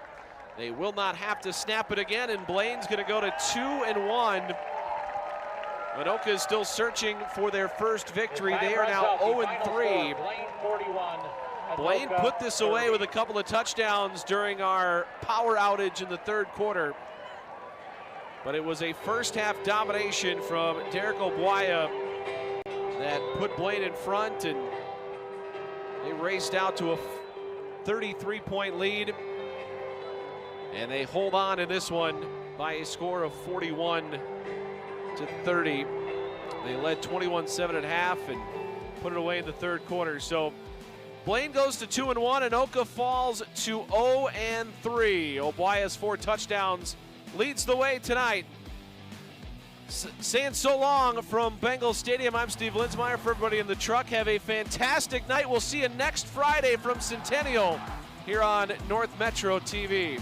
they will not have to snap it again, and Blaine's going to go to 2-1. Anoka is still searching for their first victory. They are now 0-3. Blaine put this away with a couple of touchdowns during our power outage in the 3rd quarter. But it was a first-half domination from Derek O'Boya that put Blaine in front, and they raced out to a 33-point lead, and they hold on in this one by a score of 41 to 30. They led 21-7 at half and put it away in the third quarter. So Blaine goes to 2-1. Anoka falls to 0-3. O'Bly has 4 touchdowns, leads the way tonight. Saying so long from Bengals Stadium, I'm Steve Linsmeyer. For everybody in the truck, have a fantastic night. We'll see you next Friday from Centennial here on North Metro TV.